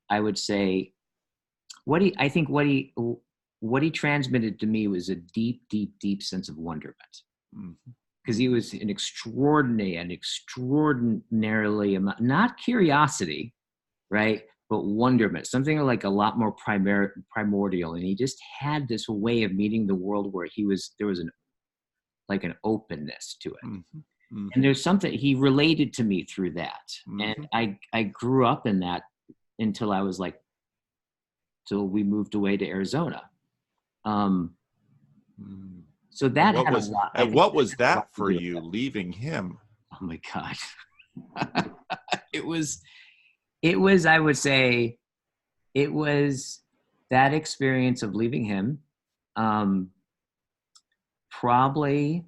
I would say, what he transmitted to me was a deep, deep, deep sense of wonderment. Because he was an extraordinarily, not curiosity, right? but wonderment, something like a lot more primordial. And he just had this way of meeting the world where there was an openness to it. Mm-hmm. Mm-hmm. And there's something he related to me through that. Mm-hmm. And I grew up in that until I was till we moved away to Arizona. So that had a lot. And what was that for you, leaving him? Oh my God. It was, I would say, it was that experience of leaving him. Probably,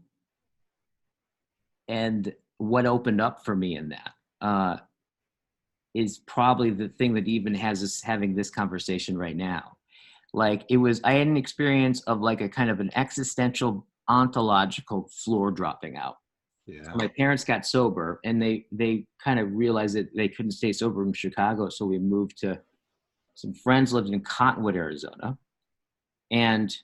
and what opened up for me in that is probably the thing that even has us having this conversation right now. Like I had an experience of like a kind of an existential ontological floor dropping out. Yeah. So my parents got sober, and they kind of realized that they couldn't stay sober in Chicago. So we moved to, some friends lived in Cottonwood, Arizona, and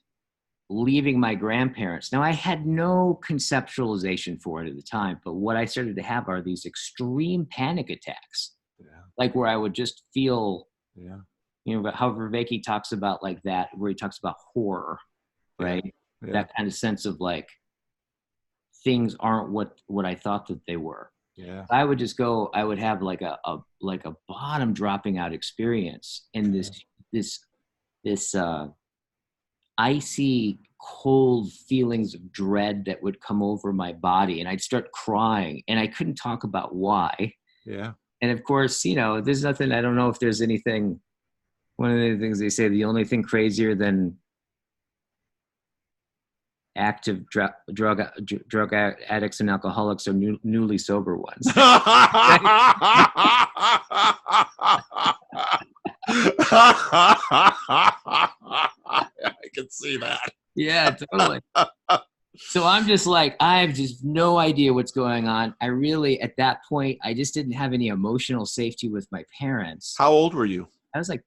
leaving my grandparents. Now I had no conceptualization for it at the time, but what I started to have are these extreme panic attacks. Yeah. Like where I would just feel, yeah. How Vervaeke talks about like that, where he talks about horror, right? Yeah. That kind of sense of like, things aren't what I thought that they were. Yeah. I would just go, I would have like a bottom dropping out experience, and this icy cold feelings of dread that would come over my body, and I'd start crying, and I couldn't talk about why. Yeah. And of course, there's nothing, I don't know if there's anything, one of the things they say, the only thing crazier than active drug addicts and alcoholics are newly sober ones. I can see that. Yeah, totally. So I'm just like, I have just no idea what's going on. I really, at that point, I just didn't have any emotional safety with my parents. How old were you? I think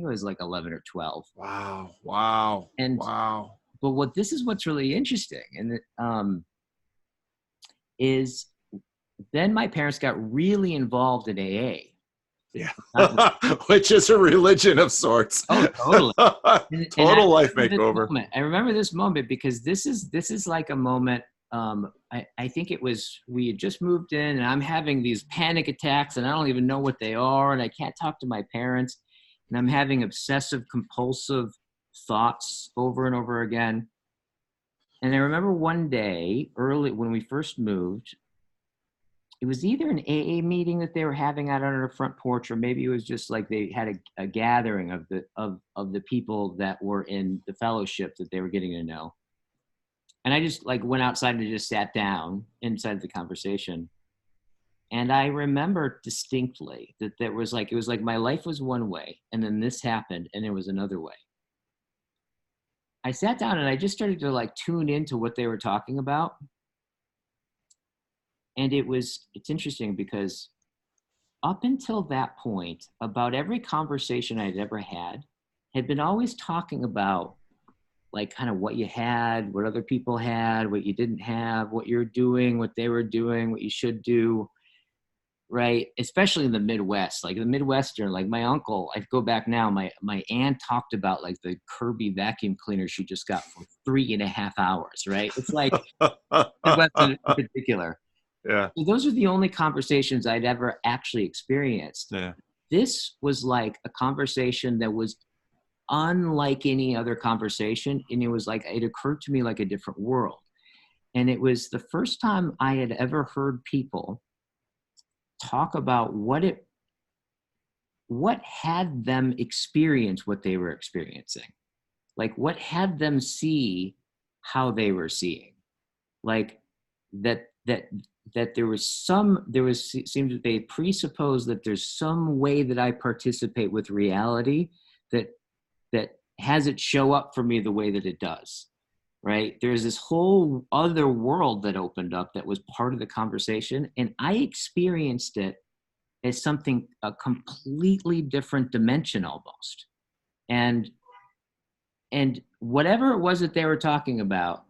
it was like 11 or 12. Wow. And wow. But this is what's really interesting, and is then my parents got really involved in AA. Yeah, which is a religion of sorts. Oh, totally. Total life makeover. I remember this moment because this is like a moment. I think it was, we had just moved in, and I'm having these panic attacks, and I don't even know what they are, and I can't talk to my parents, and I'm having obsessive compulsive thoughts over and over again. And I remember one day early when we first moved, it was either an AA meeting that they were having out on their front porch, or maybe it was just like they had a gathering of the people that were in the fellowship that they were getting to know. And I just like went outside and just sat down inside the conversation. And I remember distinctly that it was like my life was one way, and then this happened and there was another way. I sat down and I just started to like tune into what they were talking about. And it's interesting because up until that point, about every conversation I'd ever had been always talking about like kind of what you had, what other people had, what you didn't have, what you're doing, what they were doing, what you should do. Right. Especially in the Midwest, like the Midwestern, like my uncle, I go back now, my aunt talked about like the Kirby vacuum cleaner she just got for 3.5 hours. Right. It's like Midwestern in particular. Yeah. So those are the only conversations I'd ever actually experienced. Yeah. This was like a conversation that was unlike any other conversation. And it was like, it occurred to me like a different world. And it was the first time I had ever heard people talk about what had them experience what they were experiencing, like what had them see how they were seeing, like that seemed to they presuppose that there's some way that I participate with reality that has it show up for me the way that it does. Right? There's this whole other world that opened up that was part of the conversation. And I experienced it as something, a completely different dimension almost. And whatever it was that they were talking about,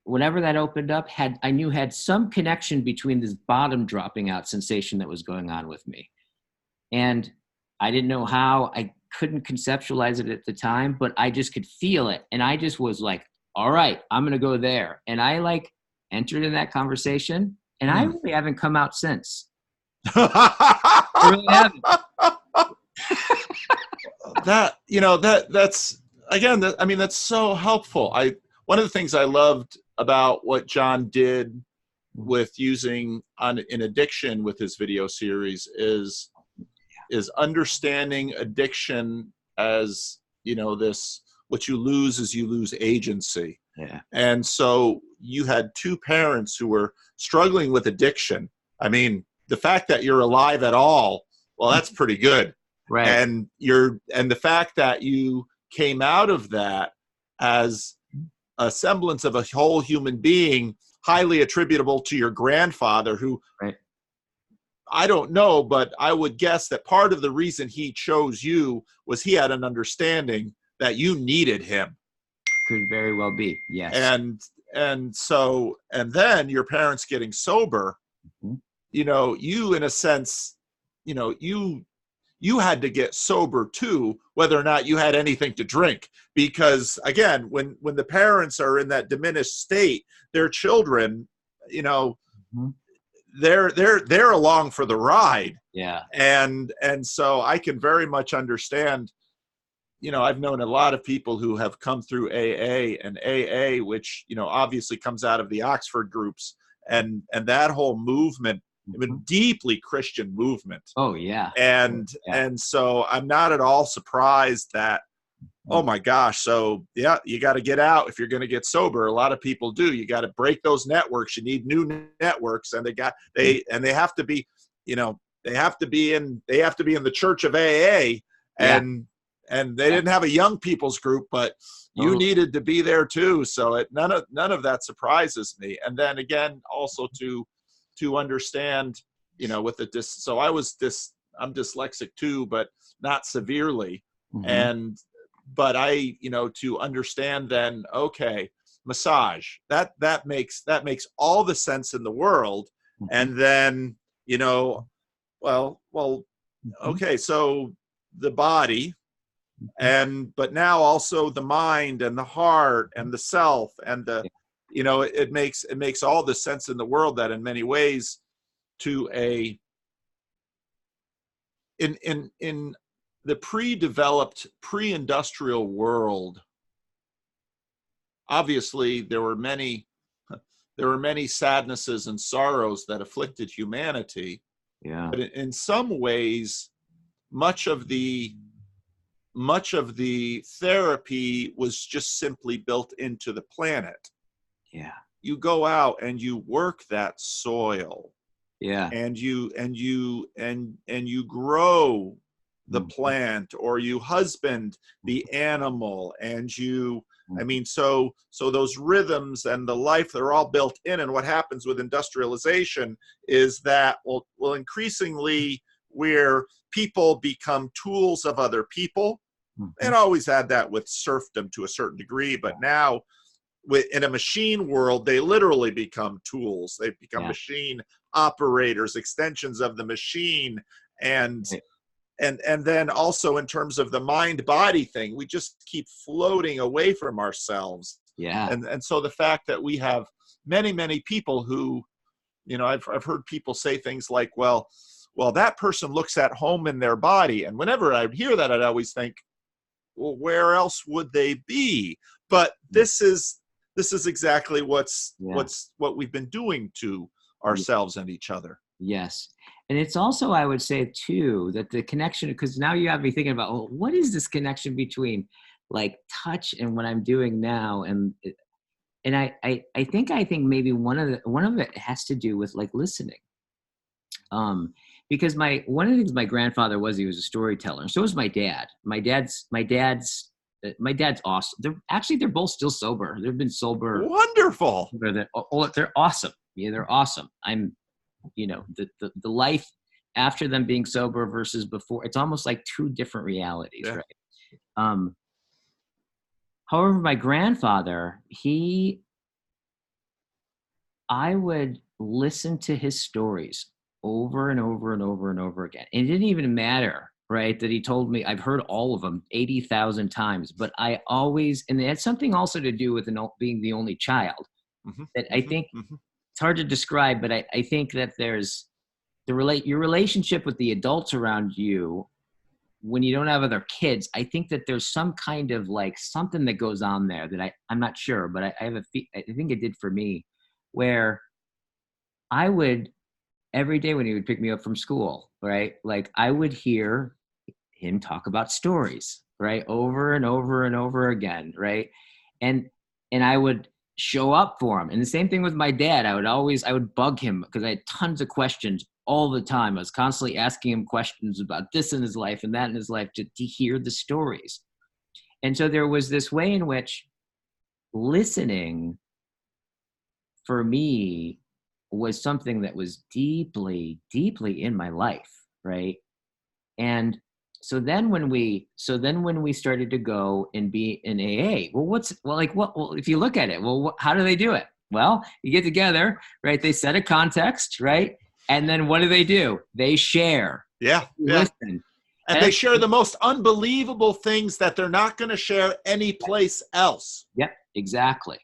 whatever that opened up I knew had some connection between this bottom dropping out sensation that was going on with me. And I didn't know how. I couldn't conceptualize it at the time, but I just could feel it. And I just was like, all right, I'm going to go there. And I like entered in that conversation, and I really haven't come out since. I really haven't. That's again, I mean, that's so helpful. One of the things I loved about what John did with using in addiction with his video series is understanding addiction as, this, what you lose is you lose agency. Yeah. And so you had two parents who were struggling with addiction. I mean, the fact that you're alive at all, well, that's pretty good. Right. And the fact that you came out of that as a semblance of a whole human being, highly attributable to your grandfather, who, right, I don't know, but I would guess that part of the reason he chose you was he had an understanding that you needed him. Could very well be. Yes. And then your parents getting sober, you, in a sense, you had to get sober too, whether or not you had anything to drink. Because again, when the parents are in that diminished state, their children, they're along for the ride. Yeah. And so I can very much understand, I've known a lot of people who have come through and AA, which, obviously comes out of the Oxford groups and that whole movement, I mean, deeply Christian movement. Oh yeah. And so I'm not at all surprised that, oh my gosh, so yeah, you got to get out if you're going to get sober. A lot of people do. You got to break those networks. You need new networks, and they have to be, they have to be in the church of AA, and they didn't have a young people's group, but you needed to be there too. So none of that surprises me. And then again, also to understand, with so I'm dyslexic too, but not severely. But to understand then, okay, massage, that makes all the sense in the world. And then, okay, so the body, but now also the mind and the heart and the self and the, it makes all the sense in the world that in many ways in the pre-developed, pre-industrial world, obviously there were many sadnesses and sorrows that afflicted humanity. Yeah. But in some ways, much of the therapy was just simply built into the planet. Yeah. You go out and you work that soil. Yeah. And you grow the plant, or you husband the animal, and so those rhythms and the life, they're all built in. And what happens with industrialization is that well increasingly where people become tools of other people, and always had that with serfdom to a certain degree, but now in a machine world, they literally become tools. They become machine operators, extensions of the machine. And then also in terms of the mind-body thing, we just keep floating away from ourselves. Yeah. And so the fact that we have many, many people who, I've heard people say things like, well, that person looks at home in their body. And whenever I hear that, I'd always think, well, where else would they be? But this is exactly what we've been doing to ourselves and each other. Yes. And it's also, I would say too, that the connection, because now you have me thinking about, well, what is this connection between like touch and what I'm doing now? And I think maybe one of it has to do with like listening. Because one of the things my grandfather was, he was a storyteller. And so was my dad. My dad's awesome. They're both still sober. They've been sober. Wonderful. They're awesome. Yeah, they're awesome. I'm, the life after them being sober versus before, it's almost like two different realities, right? However, my grandfather, I would listen to his stories over and over and over and over again. And it didn't even matter, right, that he told me. I've heard all of them 80,000 times, but I always, and it had something also to do with being the only child, that I think it's hard to describe, but I think that there's your relationship with the adults around you when you don't have other kids. I think that there's some kind of like something that goes on there that I'm not sure, but I think it did for me, where I would, every day when he would pick me up from school, right, like I would hear him talk about stories, right, over and over and over again, right, and I would show up for him. And the same thing with my dad. I would bug him because I had tons of questions all the time. I was constantly asking him questions about this in his life and that in his life to hear the stories. And so there was this way in which listening for me was something that was deeply, deeply in my life, right? And so then when we started to go and be in AA, well, if you look at it, well, how do they do it? Well, you get together, right? They set a context, right? And then what do? They share. Yeah. Listen. And they share the most unbelievable things that they're not going to share anyplace else. Yep, exactly.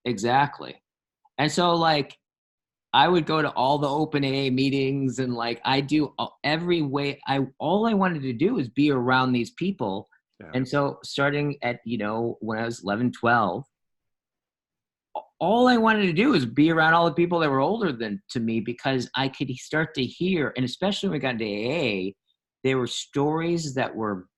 And so like, I would go to all the open AA meetings, and like I do every way. All I wanted to do was be around these people. Yeah. And so starting at, when I was 11, 12, all I wanted to do was be around all the people that were older than to me, because I could start to hear, and especially when we got into AA, there were stories that were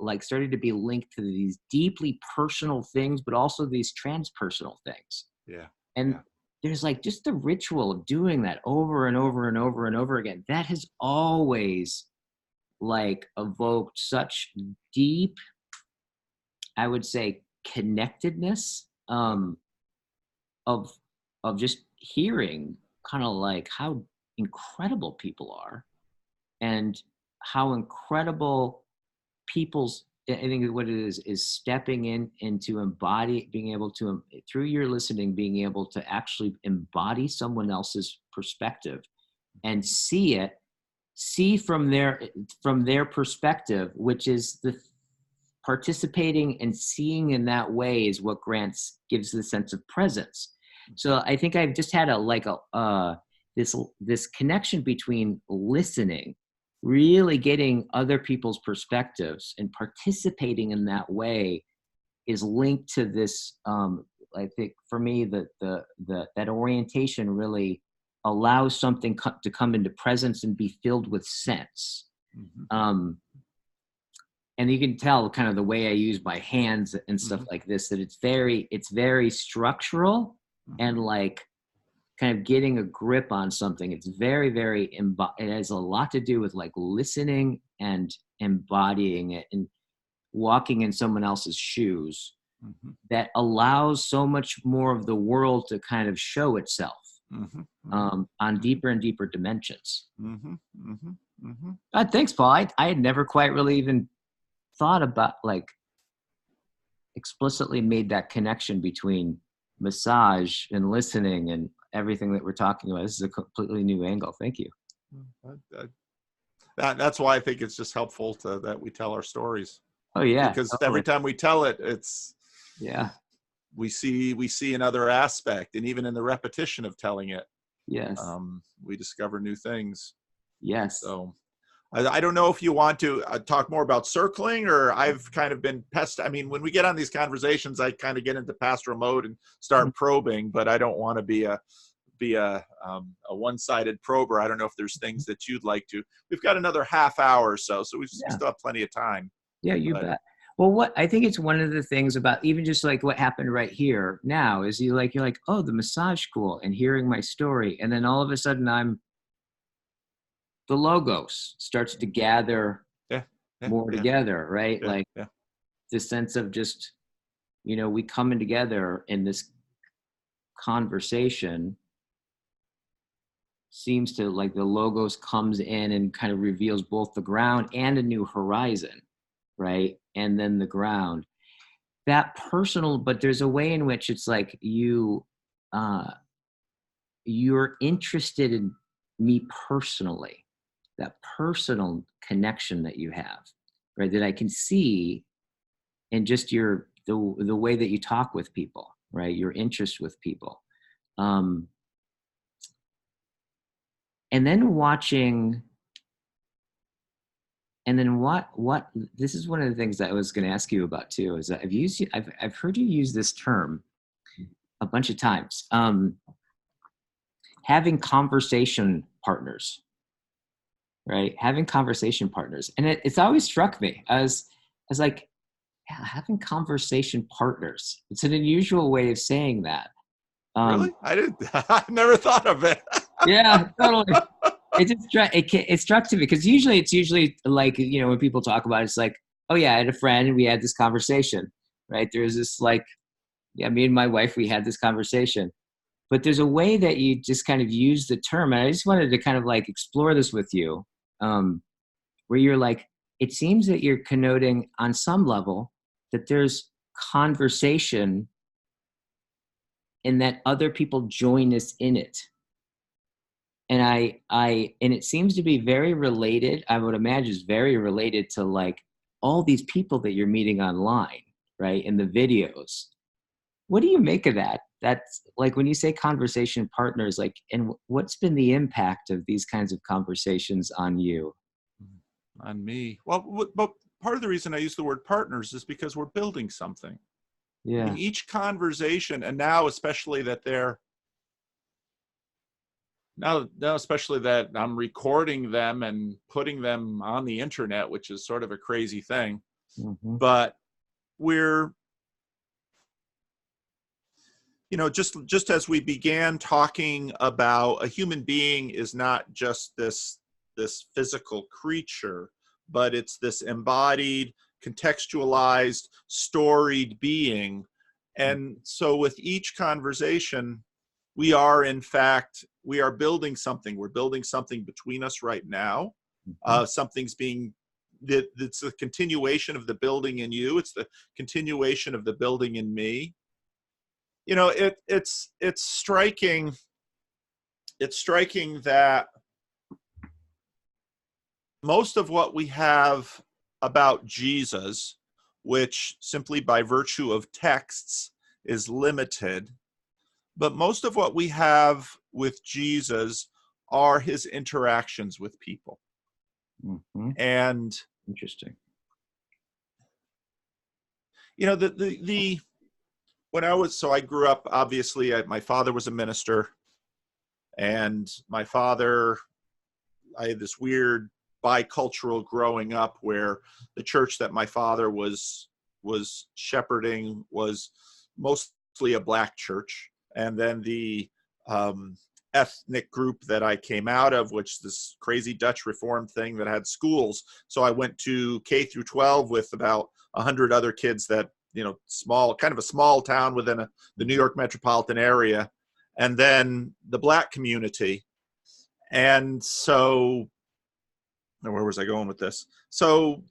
like started to be linked to these deeply personal things, but also these transpersonal things. Yeah. And there's like just the ritual of doing that over and over and over and over again. That has always like evoked such deep, I would say, connectedness of just hearing kind of like how incredible people are, and how incredible I think what it is stepping into being able to, through your listening, being able to actually embody someone else's perspective and see from their perspective, which is the participating and seeing in that way is what gives the sense of presence. So I think I've just had this connection between listening, really getting other people's perspectives and participating in that way is linked to this. I think for me that orientation really allows something to come into presence and be filled with sense. And you can tell kind of the way I use my hands and stuff like this, that it's very structural and like kind of getting a grip on something. It's very, very, it has a lot to do with like listening and embodying it and walking in someone else's shoes that allows so much more of the world to kind of show itself on deeper and deeper dimensions. Thanks, Paul. I had never quite really even thought about like explicitly made that connection between massage and listening and everything that we're talking about. This is a completely new angle. Thank you. That's why I think it's just helpful that we tell our stories. Oh yeah, because every time we tell it, we see another aspect, and even in the repetition of telling it, we discover new things. Yes. So I don't know if you want to talk more about circling, or I've kind of been I mean, when we get on these conversations, I kind of get into pastoral mode and start probing, but I don't want to be a one-sided prober. I don't know if there's things that you'd like to. We've got another half hour or so we still have plenty of time. Yeah, you bet. Well, I think it's one of the things about even just like what happened right here now is you're like, oh, the massage school, and hearing my story, and then all of a sudden the logos starts to gather more together, right? The sense of just, we coming together in this conversation seems to like the logos comes in and kind of reveals both the ground and a new horizon, right? And then the ground. That personal, but there's a way in which it's like you're interested in me personally, that personal connection that you have, right? That I can see in just the way that you talk with people, right? Your interest with people. And then watching, and then what, this is one of the things that I was going to ask you about too, is that I've heard you use this term a bunch of times, having conversation partners, right? Having conversation partners. And it's always struck me. I was like, yeah, having conversation partners. It's an unusual way of saying that. Really? I never thought of it. Yeah, totally. It struck to me because it's usually like, when people talk about it, it's like, oh yeah, I had a friend and we had this conversation, right? There's this like, yeah, me and my wife, we had this conversation. But there's a way that you just kind of use the term, and I just wanted to kind of like explore this with you, where you're like, it seems that you're connoting on some level that there's conversation and that other people join us in it. And and it seems to be very related. I would imagine it's very related to like all these people that you're meeting online, right? In the videos. What do you make of that? That's like when you say conversation partners, like, and what's been the impact of these kinds of conversations on you? On me? Well, but part of the reason I use the word partners is because we're building something. Yeah. I mean, each conversation, and now especially that especially that I'm recording them and putting them on the internet, which is sort of a crazy thing. Mm-hmm. But we're, just as we began talking about a human being is not just this physical creature, but it's this embodied, contextualized, storied being. And so with each conversation, we are building something. We're building something between us right now. Mm-hmm. It's the continuation of the building in you. It's the continuation of the building in me. It's striking. It's striking that most of what we have about Jesus, which simply by virtue of texts is limited, but most of what we have with Jesus are his interactions with people. Mm-hmm. And interesting. I grew up, obviously, my father was a minister, and I had this weird bicultural growing up where the church that my father was shepherding was mostly a Black church. And then the ethnic group that I came out of, which this crazy Dutch Reformed thing that had schools. So I went to K through 12 with about 100 other kids that, kind of a small town within the New York metropolitan area. And then the Black community. And so, where was I going with this? So,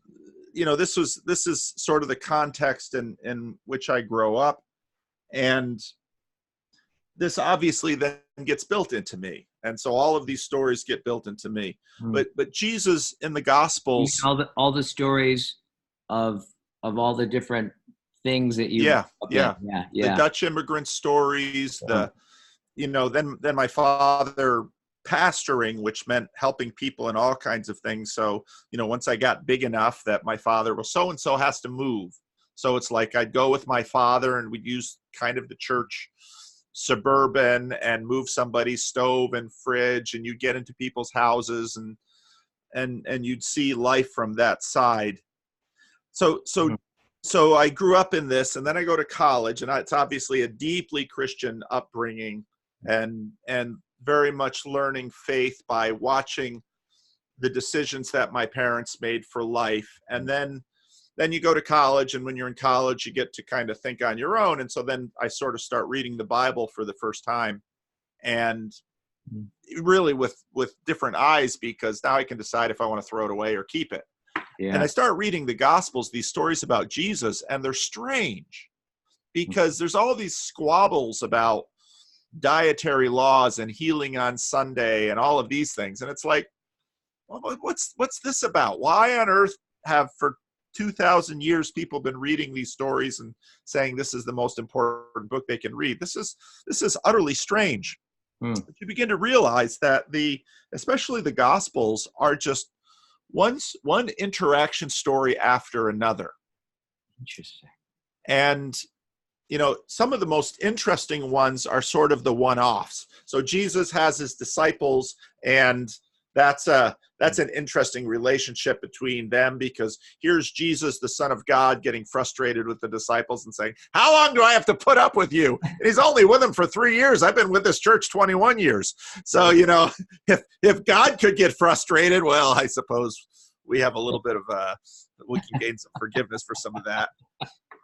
this is sort of the context in which I grow up. And this obviously then gets built into me. And so all of these stories get built into me. Mm. But Jesus in the Gospels, all the stories of all the different things that you yeah. The Dutch immigrant stories, then my father pastoring, which meant helping people in all kinds of things. So, once I got big enough that my father, so-and-so has to move. So it's like I'd go with my father and we'd use kind of the church Suburban and move somebody's stove and fridge, and you'd get into people's houses and you'd see life from that side. So I grew up in this, and then I go to college, and it's obviously a deeply Christian upbringing and very much learning faith by watching the decisions that my parents made for life. And then you go to college, and when you're in college, you get to kind of think on your own. And so then I sort of start reading the Bible for the first time, and really with different eyes, because now I can decide if I want to throw it away or keep it. Yeah. And I start reading the Gospels, these stories about Jesus, and they're strange because there's all these squabbles about dietary laws and healing on Sunday and all of these things. And it's like, well, what's this about? Why on earth have for 2,000 years people been reading these stories and saying this is the most important book they can read? This is utterly strange. You begin to realize that especially the Gospels are just one interaction story after another. Interesting. And some of the most interesting ones are sort of the one-offs. So Jesus has his disciples, and that's an interesting relationship between them, because here's Jesus, the Son of God, getting frustrated with the disciples and saying, how long do I have to put up with you? And he's only with them for 3 years. I've been with this church 21 years. So, if God could get frustrated, well, I suppose we have a little bit of we can gain some forgiveness for some of that.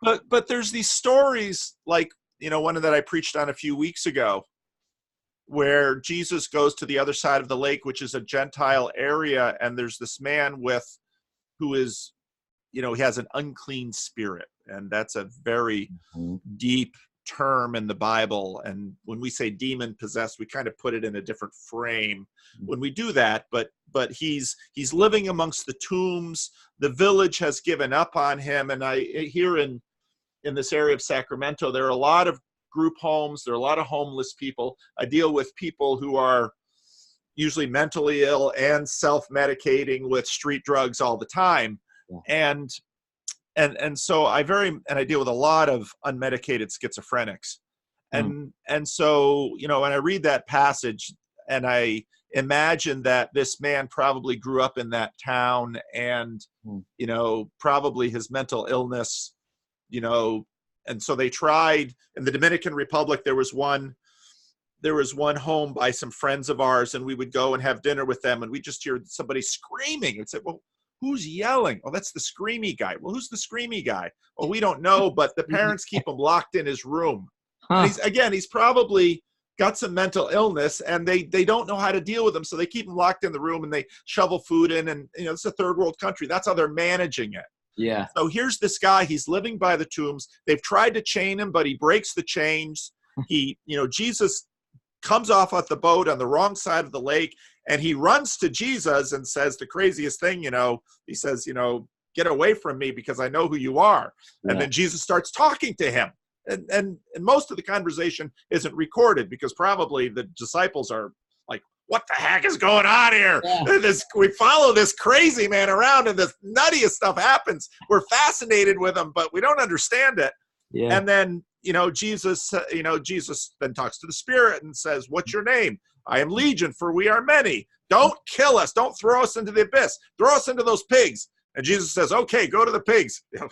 But there's these stories like, one that I preached on a few weeks ago, where Jesus goes to the other side of the lake, which is a Gentile area. And there's this man who is, he has an unclean spirit. And that's a very deep term in the Bible. And when we say demon possessed, we kind of put it in a different frame when we do that. But he's living amongst the tombs. The village has given up on him. And here in this area of Sacramento, there are a lot of group homes. There are a lot of homeless people. I deal with people who are usually mentally ill and self-medicating with street drugs all the time. Yeah. And so I deal with a lot of unmedicated schizophrenics. And so, when I read that passage and I imagine that this man probably grew up in that town and, probably his mental illness, and so they tried in the Dominican Republic. There was one home by some friends of ours, and we would go and have dinner with them, and we just hear somebody screaming and said, well, who's yelling? Oh, that's the screamy guy. Well, who's the screamy guy? Well, we don't know, but the parents keep him locked in his room. Huh. And he's probably got some mental illness, and they don't know how to deal with him. So they keep him locked in the room, and they shovel food in, and it's a third world country. That's how they're managing it. Yeah. So here's this guy, he's living by the tombs. They've tried to chain him, but he breaks the chains. Jesus comes off the boat on the wrong side of the lake, and he runs to Jesus and says the craziest thing, he says, get away from me because I know who you are. Yeah. And then Jesus starts talking to him. And most of the conversation isn't recorded because probably the disciples are like, what the heck is going on here? Yeah. We follow this crazy man around, and this nuttiest stuff happens. We're fascinated with him, but we don't understand it. Yeah. And then, Jesus then talks to the spirit and says, what's your name? I am Legion, for we are many. Don't kill us. Don't throw us into the abyss. Throw us into those pigs. And Jesus says, okay, go to the pigs. And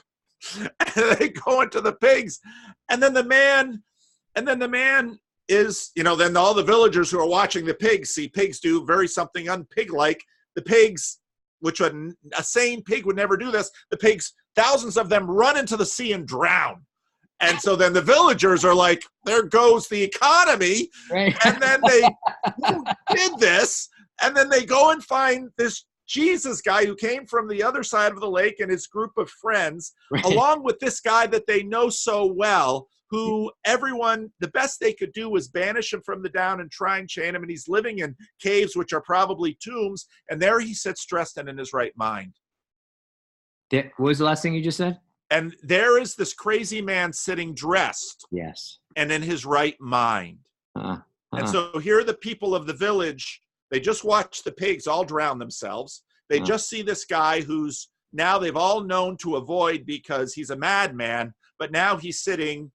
they go into the pigs. And then the man is, then all the villagers who are watching the pigs see pigs do something unpig-like. The pigs, which a sane pig would never do this, the pigs, thousands of them run into the sea and drown. And so then the villagers are like, there goes the economy. Right. And then who did this? And then they go and find this Jesus guy who came from the other side of the lake and his group of friends, right, along with this guy that they know so well, who the best they could do was banish him from the down and try and chain him. And he's living in caves, which are probably tombs. And there he sits dressed and in his right mind. What was the last thing you just said? And there is this crazy man sitting dressed. Yes. And in his right mind. And so here are the people of the village. They just watched the pigs all drown themselves. They just see this guy who's now they've all known to avoid because he's a madman. But now he's sitting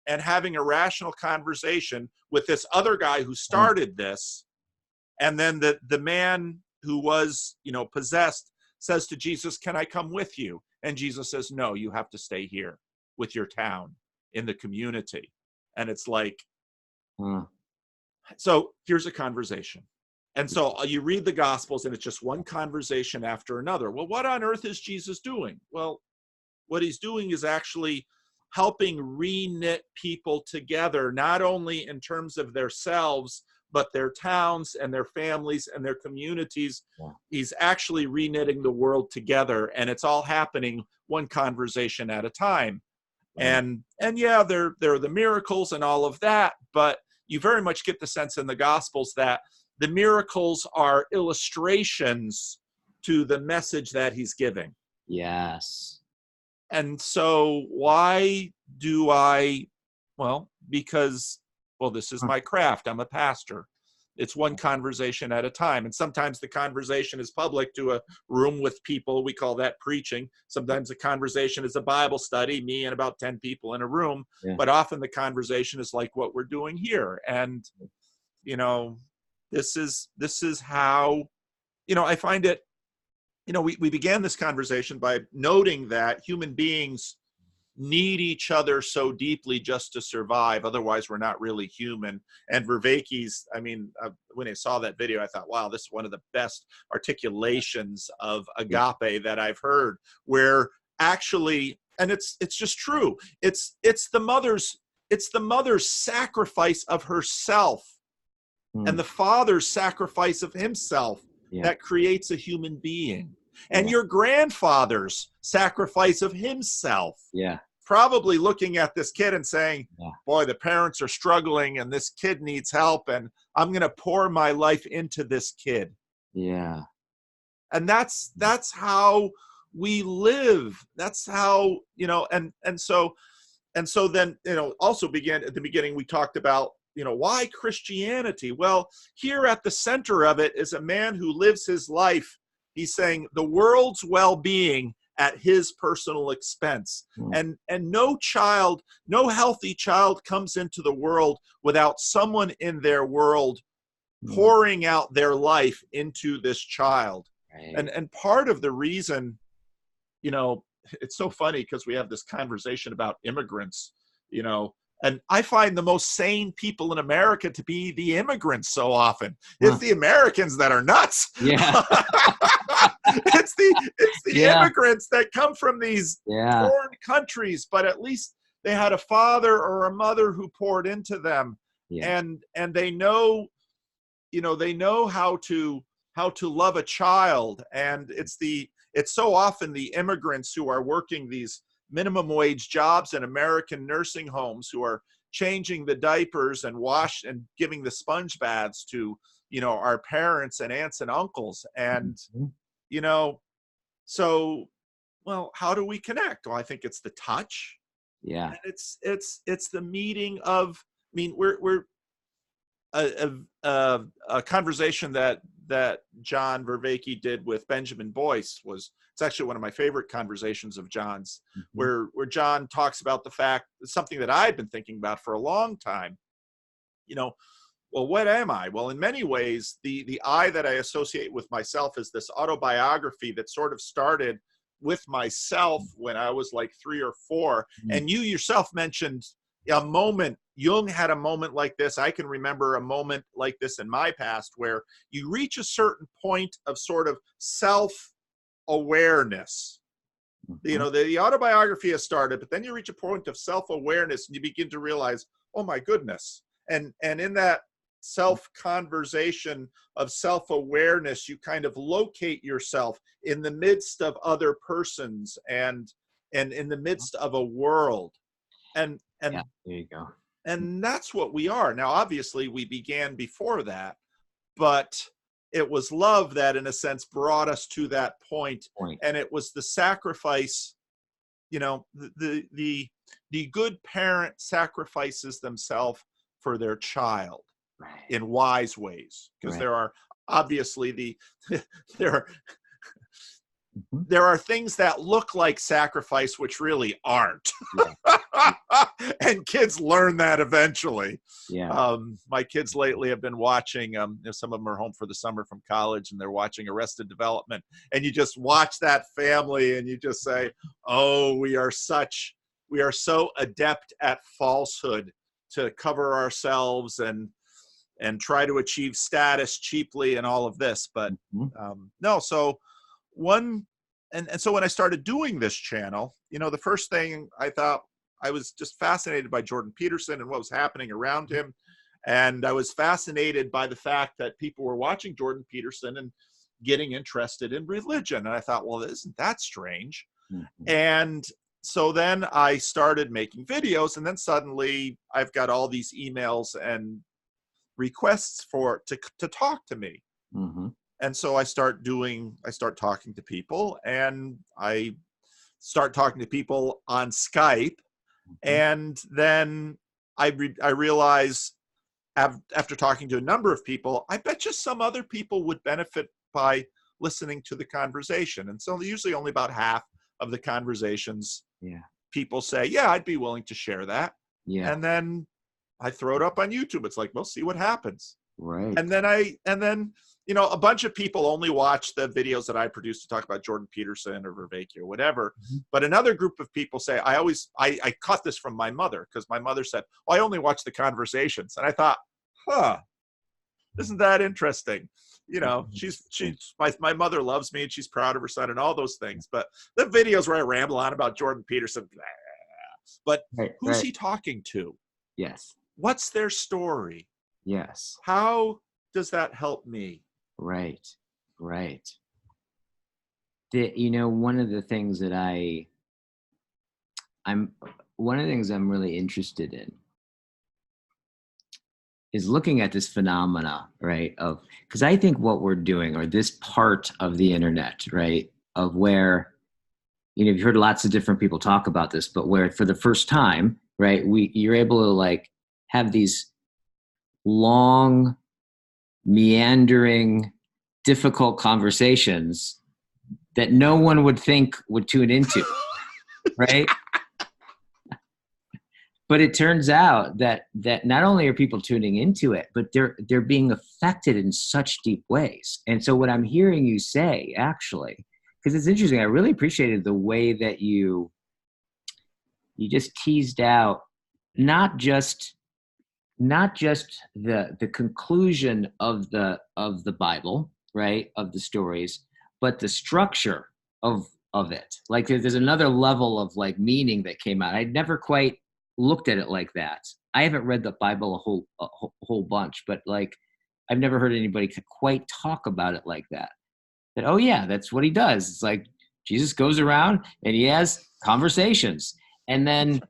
and having a rational conversation with this other guy who started this. And then the man who was, possessed says to Jesus, can I come with you? And Jesus says, no, you have to stay here with your town in the community. And it's like, so here's a conversation. And so you read the Gospels and it's just one conversation after another. Well, what on earth is Jesus doing? Well, what he's doing is actually helping re-knit people together, not only in terms of themselves, but their towns and their families and their communities. Yeah. He's actually re-knitting the world together, and it's all happening one conversation at a time. Right. And yeah, there are the miracles and all of that, but you very much get the sense in the Gospels that the miracles are illustrations to the message that he's giving. Yes. And so why do I, well, because, well, this is my craft. I'm a pastor. It's one conversation at a time. And sometimes the conversation is public to a room with people. We call that preaching. Sometimes the conversation is a Bible study, me and about 10 people in a room. Yeah. But often the conversation is like what we're doing here. And, you know, this is how, you know, I find it, you know, we began this conversation by noting that human beings need each other so deeply just to survive. Otherwise, we're not really human. And Vervaeke's, I mean, when I saw that video, I thought, wow, this is one of the best articulations of agape that I've heard, where actually, and it's just true. It's the mother's sacrifice of herself and the father's sacrifice of himself that creates a human being. And your grandfather's sacrifice of himself. Yeah. Probably looking at this kid and saying, boy, the parents are struggling and this kid needs help, and I'm going to pour my life into this kid. Yeah. And that's how we live. That's how, you know, and so then, you know, also began at the beginning, we talked about, you know, why Christianity? Well, here at the center of it is a man who lives his life. He's saying the world's well-being at his personal expense. And no healthy child comes into the world without someone in their world pouring out their life into this child. Right. And part of the reason, you know, it's so funny because we have this conversation about immigrants, you know, and I find the most sane people in America to be the immigrants so often. It's the Americans that are nuts. Yeah. It's the immigrants that come from these foreign countries, but at least they had a father or a mother who poured into them. And they know, you know, they know how to love a child. And it's so often the immigrants who are working these minimum wage jobs in American nursing homes, who are changing the diapers and giving the sponge baths to, you know, our parents and aunts and uncles. And, you know, so, well, how do we connect? Well, I think it's the touch. Yeah. And it's the meeting of, I mean, we're a conversation that John Vervaeke did with Benjamin Boyce it's actually one of my favorite conversations of John's, where John talks about the fact, something that I've been thinking about for a long time, you know, well, what am I? Well, in many ways, the I that I associate with myself is this autobiography that sort of started with myself when I was like 3 or 4. And you yourself mentioned a moment, Jung had a moment like this. I can remember a moment like this in my past, where you reach a certain point of sort of self-awareness. You know, the autobiography has started, but then you reach a point of self-awareness and you begin to realize, oh my goodness. And in that self-conversation of self-awareness, you kind of locate yourself in the midst of other persons and in the midst of a world. And there you go. And that's what we are. Now, obviously, we began before that, but it was love that, in a sense, brought us to that point. And it was the sacrifice, you know, the good parent sacrifices themselves for their child in wise ways, because there are obviously there are things that look like sacrifice which really aren't. And kids learn that eventually. My kids lately have been watching, some of them are home for the summer from college, and they're watching Arrested Development, and you just watch that family and you just say, oh, we are so adept at falsehood to cover ourselves and try to achieve status cheaply and all of this. But no, so so when I started doing this channel, you know, the first thing I thought, I was just fascinated by Jordan Peterson and what was happening around him. And I was fascinated by the fact that people were watching Jordan Peterson and getting interested in religion. And I thought, well, isn't that strange? And so then I started making videos, and then suddenly I've got all these emails and requests to talk to me. Mm-hmm. And so I start talking to people, and I start talking to people on Skype. And then I realize, after talking to a number of people, I bet you some other people would benefit by listening to the conversation. And so usually only about half of the conversations, people say, yeah, I'd be willing to share that. Yeah. And then I throw it up on YouTube. It's like, we'll see what happens. Right. And then a bunch of people only watch the videos that I produce to talk about Jordan Peterson or Vervaeke or whatever. Mm-hmm. But another group of people say, I caught this from my mother, because my mother said, I only watch the conversations. And I thought, isn't that interesting? My mother loves me, and she's proud of her son and all those things. But the videos where I ramble on about Jordan Peterson, but who's he talking to? Yes. What's their story? Yes. How does that help me? Right. One of the things that I'm really interested in is looking at this phenomena, right? Because I think what we're doing, or this part of the internet, right, of where, you've heard lots of different people talk about this, but where for the first time, right, you're able to like have these long, meandering, difficult conversations that no one would think would tune into, right? But it turns out that not only are people tuning into it, but they're being affected in such deep ways. And so what I'm hearing you say, actually, because it's interesting, I really appreciated the way that you just teased out not just the conclusion of the Bible, right, of the stories, but the structure of it. Like there's another level of like meaning that came out. I'd never quite looked at it like that. I haven't read the Bible a whole bunch, but like I've never heard anybody quite talk about it like that. That, oh yeah, that's what he does. It's like Jesus goes around and he has conversations, and then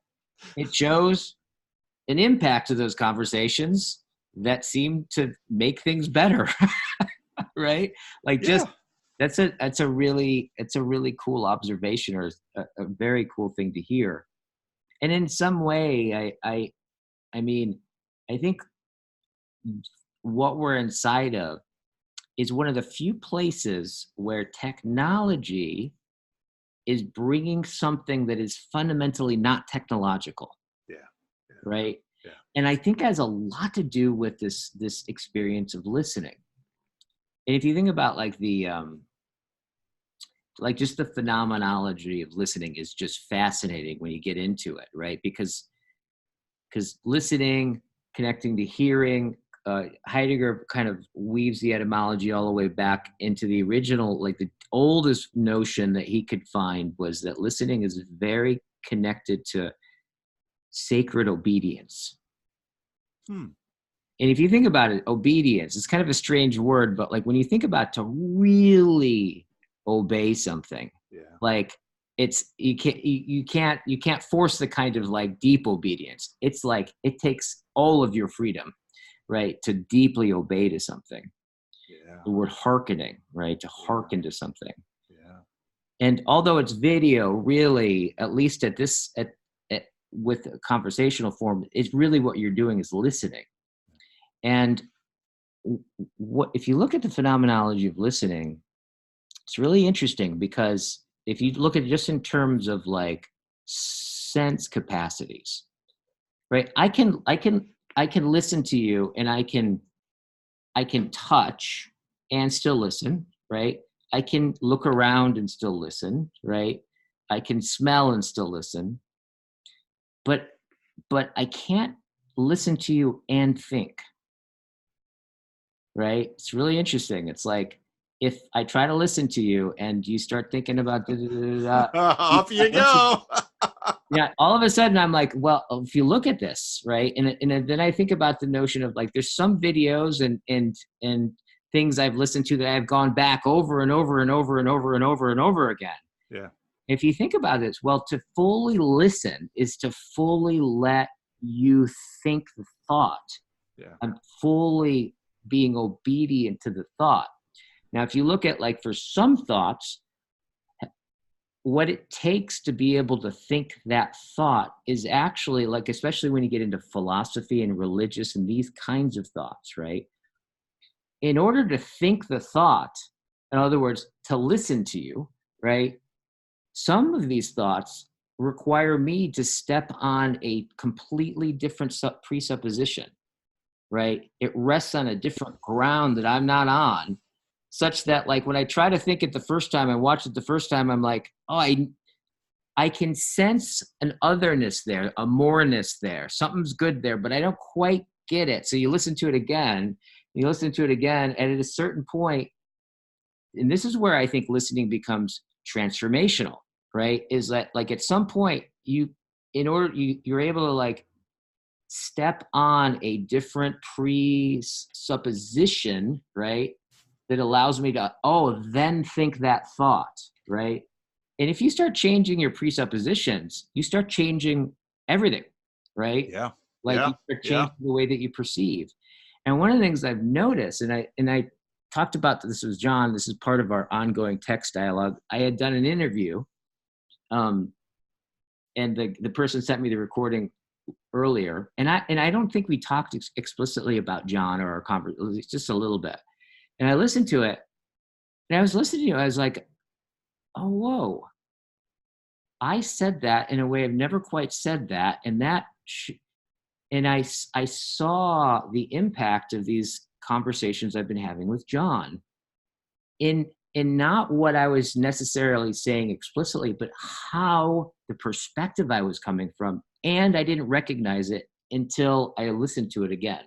it shows an impact of those conversations that seem to make things better. Right? Like that's a really cool observation, or a very cool thing to hear. And in some way, I mean, I think what we're inside of is one of the few places where technology is bringing something that is fundamentally not technological. Yeah. Right. Yeah. And I think it has a lot to do with this experience of listening. And if you think about like just the phenomenology of listening is just fascinating when you get into it, right? Because listening, connecting to hearing, Heidegger kind of weaves the etymology all the way back into the original, like the oldest notion that he could find was that listening is very connected to sacred obedience. And if you think about it, obedience, it's kind of a strange word, but like when you think about to really obey something, like you can't force the kind of like deep obedience. It's like it takes all of your freedom, right, to deeply obey to something. The word hearkening, right, to hearken to something. And although it's video, really, at least with a conversational form, it's really what you're doing is listening. And if you look at the phenomenology of listening, it's really interesting, because if you look at it just in terms of like sense capacities, right? I can listen to you, and I can touch and still listen, right? I can look around and still listen, right? I can smell and still listen, but I can't listen to you and think. Right? It's really interesting. It's like if I try to listen to you and you start thinking about off you go. Yeah, all of a sudden I'm like, well, if you look at this, right? And then I think about the notion of like there's some videos and things I've listened to that I've gone back over and over and over and over and over and over again. Yeah. If you think about it, well, to fully listen is to fully let you think the thought Yeah. I'm fully being obedient to the thought. Now, if you look at, like, for some thoughts, what it takes to be able to think that thought is actually, like, especially when you get into philosophy and religious and these kinds of thoughts, right? In order to think the thought, in other words, to listen to you, right? Some of these thoughts require me to step on a completely different presupposition, right? It rests on a different ground that I'm not on, such that, like, when I try to think it the first time, I watch it the first time, I'm like, oh, I can sense an otherness there, a moreness there, something's good there, but I don't quite get it. So you listen to it again, and at a certain point, and this is where I think listening becomes transformational, right? Is that, like, at some point you're able to, like, step on a different presupposition, right? That allows me to, then think that thought, right? And if you start changing your presuppositions, you start changing everything, right? Yeah. Like, Yeah. you start Yeah. changing the way that you perceive. And one of the things I've noticed, and I talked about this with John, this is part of our ongoing text dialogue. I had done an interview, and the person sent me the recording earlier, and I don't think we talked explicitly about John or our conversation, just a little bit. And I listened to it, and I was listening to it, I was like, oh, whoa, I said that in a way I've never quite said that, and and I saw the impact of these conversations I've been having with John in not what I was necessarily saying explicitly, but how the perspective I was coming from, and I didn't recognize it until I listened to it again.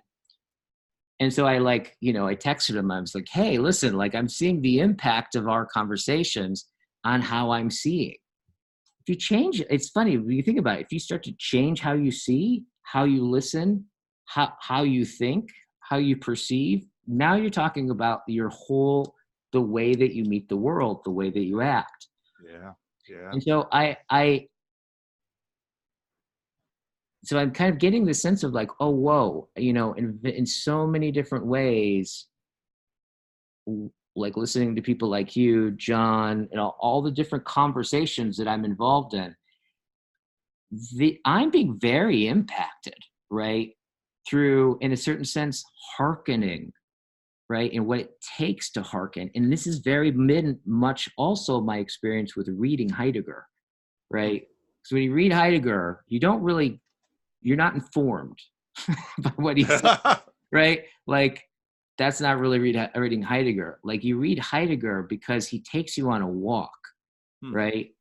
And so I texted him. I was like, hey, listen, like, I'm seeing the impact of our conversations on how I'm seeing. If you change it, it's funny when you think about it. If you start to change how you see, how you listen, how you think, how you perceive, now you're talking about the way that you meet the world, the way that you act. Yeah. Yeah. And so so I'm kind of getting the sense of, like, oh, whoa, in so many different ways, like listening to people like you, John, and all the different conversations that I'm involved in, I'm being very impacted, right? Through, in a certain sense, hearkening, right? And what it takes to hearken. And this is very much also my experience with reading Heidegger, right? So when you read Heidegger, you're not informed by what he said, right? Like, that's not really reading Heidegger. Like, you read Heidegger because he takes you on a walk, right?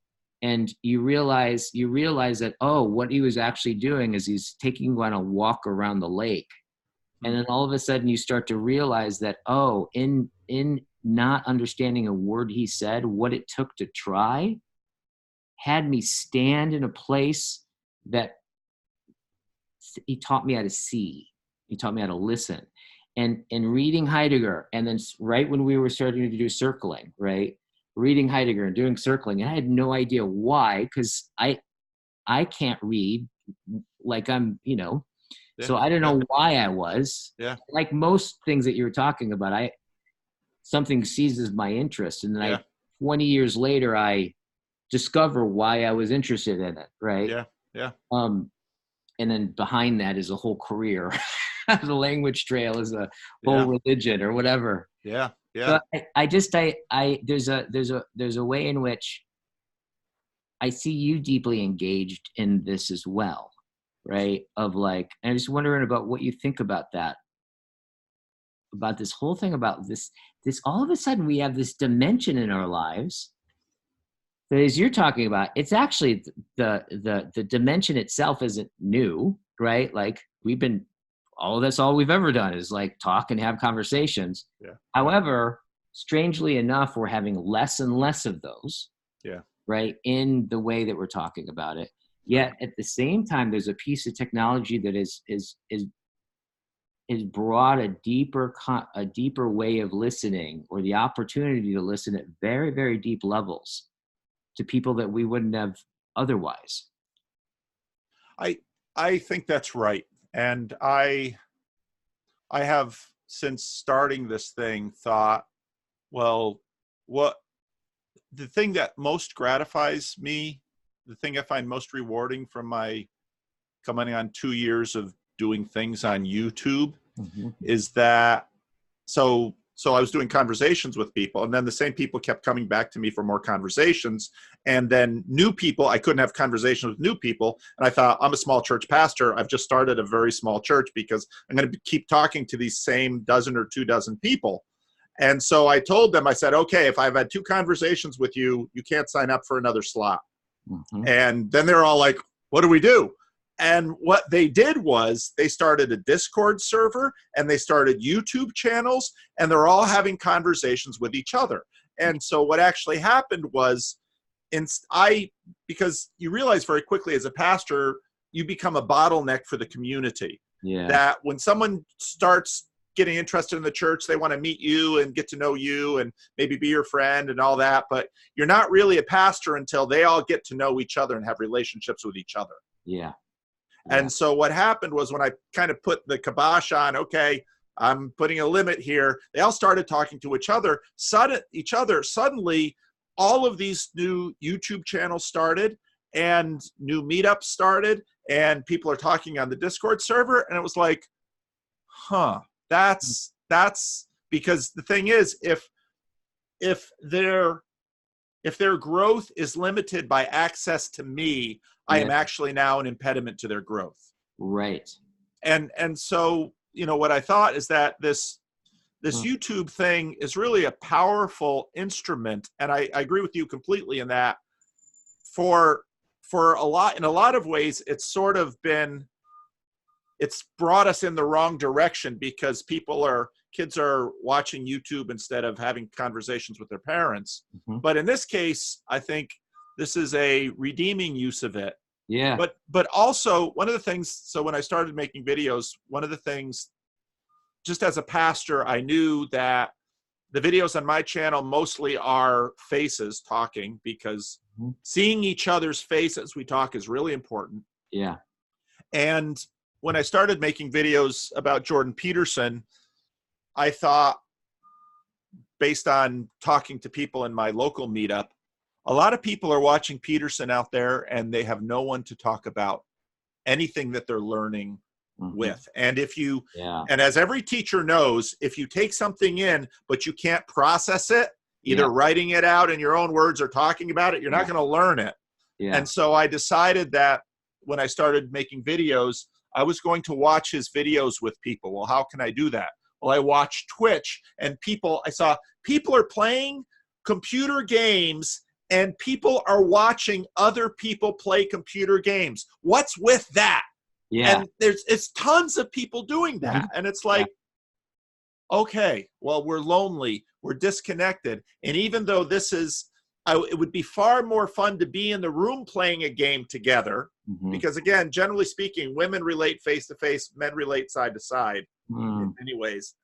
And you realize that, what he was actually doing is he's taking you on a walk around the lake. And then all of a sudden you start to realize that, in not understanding a word he said, what it took to try had me stand in a place that he taught me how to see. He taught me how to listen. And reading Heidegger, and then right when we were starting to do circling, right? Reading Heidegger and doing circling, and I had no idea why, because I can't read like I'm, so I don't know why I was. Yeah. Like most things that you were talking about, something seizes my interest, and then 20 years later, I discover why I was interested in it, right? Yeah. Yeah. And then behind that is a whole career. The language trail is a whole religion or whatever. Yeah. Yeah. So there's a way in which I see you deeply engaged in this as well, right? Of like, and I'm just wondering about what you think about that, about this whole thing, about this all of a sudden we have this dimension in our lives that, as you're talking about, it's actually the dimension itself isn't new, right? Like, that's all we've ever done is like talk and have conversations. Yeah. However, strangely enough, we're having less and less of those. Yeah. Right, in the way that we're talking about it. Yet at the same time, there's a piece of technology that is brought a deeper way of listening, or the opportunity to listen at very, very deep levels to people that we wouldn't have otherwise. I think that's right. And I I have, since starting this thing, thought, well, what the thing that most gratifies me, the thing I find most rewarding from my coming on 2 years of doing things on YouTube is that, so I was doing conversations with people, and then the same people kept coming back to me for more conversations, and then new people, I couldn't have conversations with new people, and I thought, I'm a small church pastor, I've just started a very small church because I'm going to keep talking to these same dozen or 2 dozen people. And so I told them, I said, okay, if I've had 2 conversations with you, you can't sign up for another slot. And then they're all like, what do we do? And what they did was they started a Discord server and they started YouTube channels, and they're all having conversations with each other. And so what actually happened was, because you realize very quickly as a pastor, you become a bottleneck for the community. Yeah. That when someone starts getting interested in the church, they want to meet you and get to know you and maybe be your friend and all that. But you're not really a pastor until they all get to know each other and have relationships with each other. Yeah. And so what happened was, when I kind of put the kibosh on, okay, I'm putting a limit here, they all started talking to each other. Suddenly, all of these new YouTube channels started, and new meetups started, and people are talking on the Discord server. And it was like, that's because the thing is, if their growth is limited by access to me, I am actually now an impediment to their growth. Right. And so, what I thought is that this YouTube thing is really a powerful instrument. And I agree with you completely in that in a lot of ways, it's brought us in the wrong direction, because kids are watching YouTube instead of having conversations with their parents. But in this case, I think this is a redeeming use of it. Yeah. But also, one of the things, so when I started making videos, one of the things, just as a pastor, I knew that the videos on my channel mostly are faces talking, because seeing each other's face as we talk is really important. Yeah. And when I started making videos about Jordan Peterson, I thought, based on talking to people in my local meetup, a lot of people are watching Peterson out there and they have no one to talk about anything that they're learning with. And and as every teacher knows, if you take something in, but you can't process it, either writing it out in your own words or talking about it, you're not going to learn it. And so I decided that when I started making videos, I was going to watch his videos with people. Well, how can I do that? Well, I watched Twitch, and I saw people are playing computer games, and people are watching other people play computer games. What's with that? Yeah. And it's tons of people doing that. And it's like, okay, well, we're lonely, we're disconnected. And even though it would be far more fun to be in the room playing a game together, because again, generally speaking, women relate face to face, men relate side to side in many ways.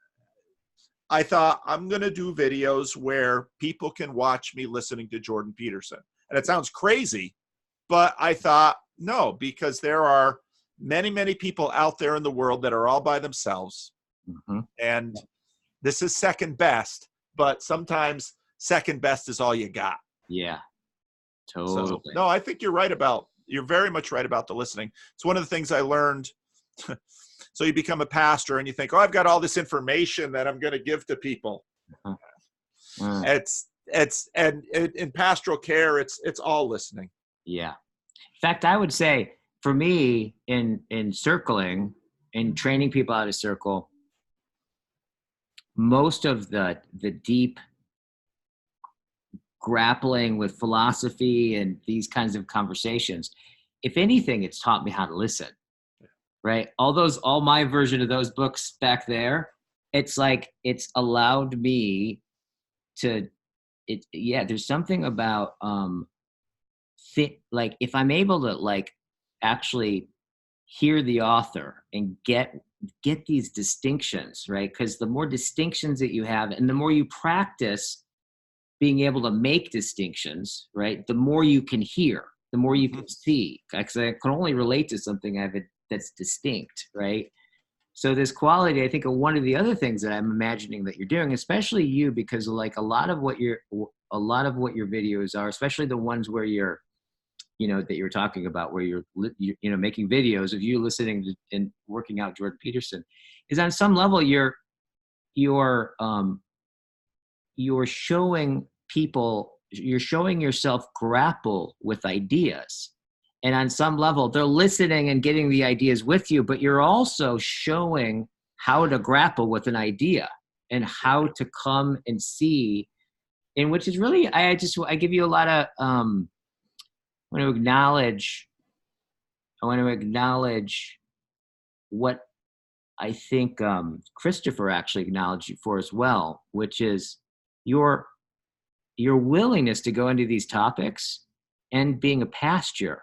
I thought, I'm going to do videos where people can watch me listening to Jordan Peterson. And it sounds crazy, but I thought, no, because there are many, many people out there in the world that are all by themselves. And this is second best, but sometimes second best is all you got. Yeah, totally. So, no, I think you're very much right about the listening. It's one of the things I learned. So you become a pastor and you think, I've got all this information that I'm going to give to people. And in pastoral care, it's all listening. Yeah. In fact, I would say for me in circling and training people how to circle, most of the deep grappling with philosophy and these kinds of conversations, if anything, it's taught me how to listen. Right. All my version of those books back there, it's like, it's allowed me to, there's something about, like if I'm able to like actually hear the author and get these distinctions, right? Because the more distinctions that you have and the more you practice being able to make distinctions, right? The more you can hear, the more you can see. Because I can only relate to something that's distinct, right? So this quality, I think, one of the other things that I'm imagining that you're doing, especially you, because like a lot of what your videos are, especially the ones where you're, that you're talking about, where you're making videos of you listening to and working out Jordan Peterson, is on some level you're showing people, you're showing yourself grapple with ideas. And on some level, they're listening and getting the ideas with you, but you're also showing how to grapple with an idea and how to come and see, and which is really, I give you a lot of, I want to acknowledge what I think Christopher actually acknowledged you for as well, which is your willingness to go into these topics and being a pastor,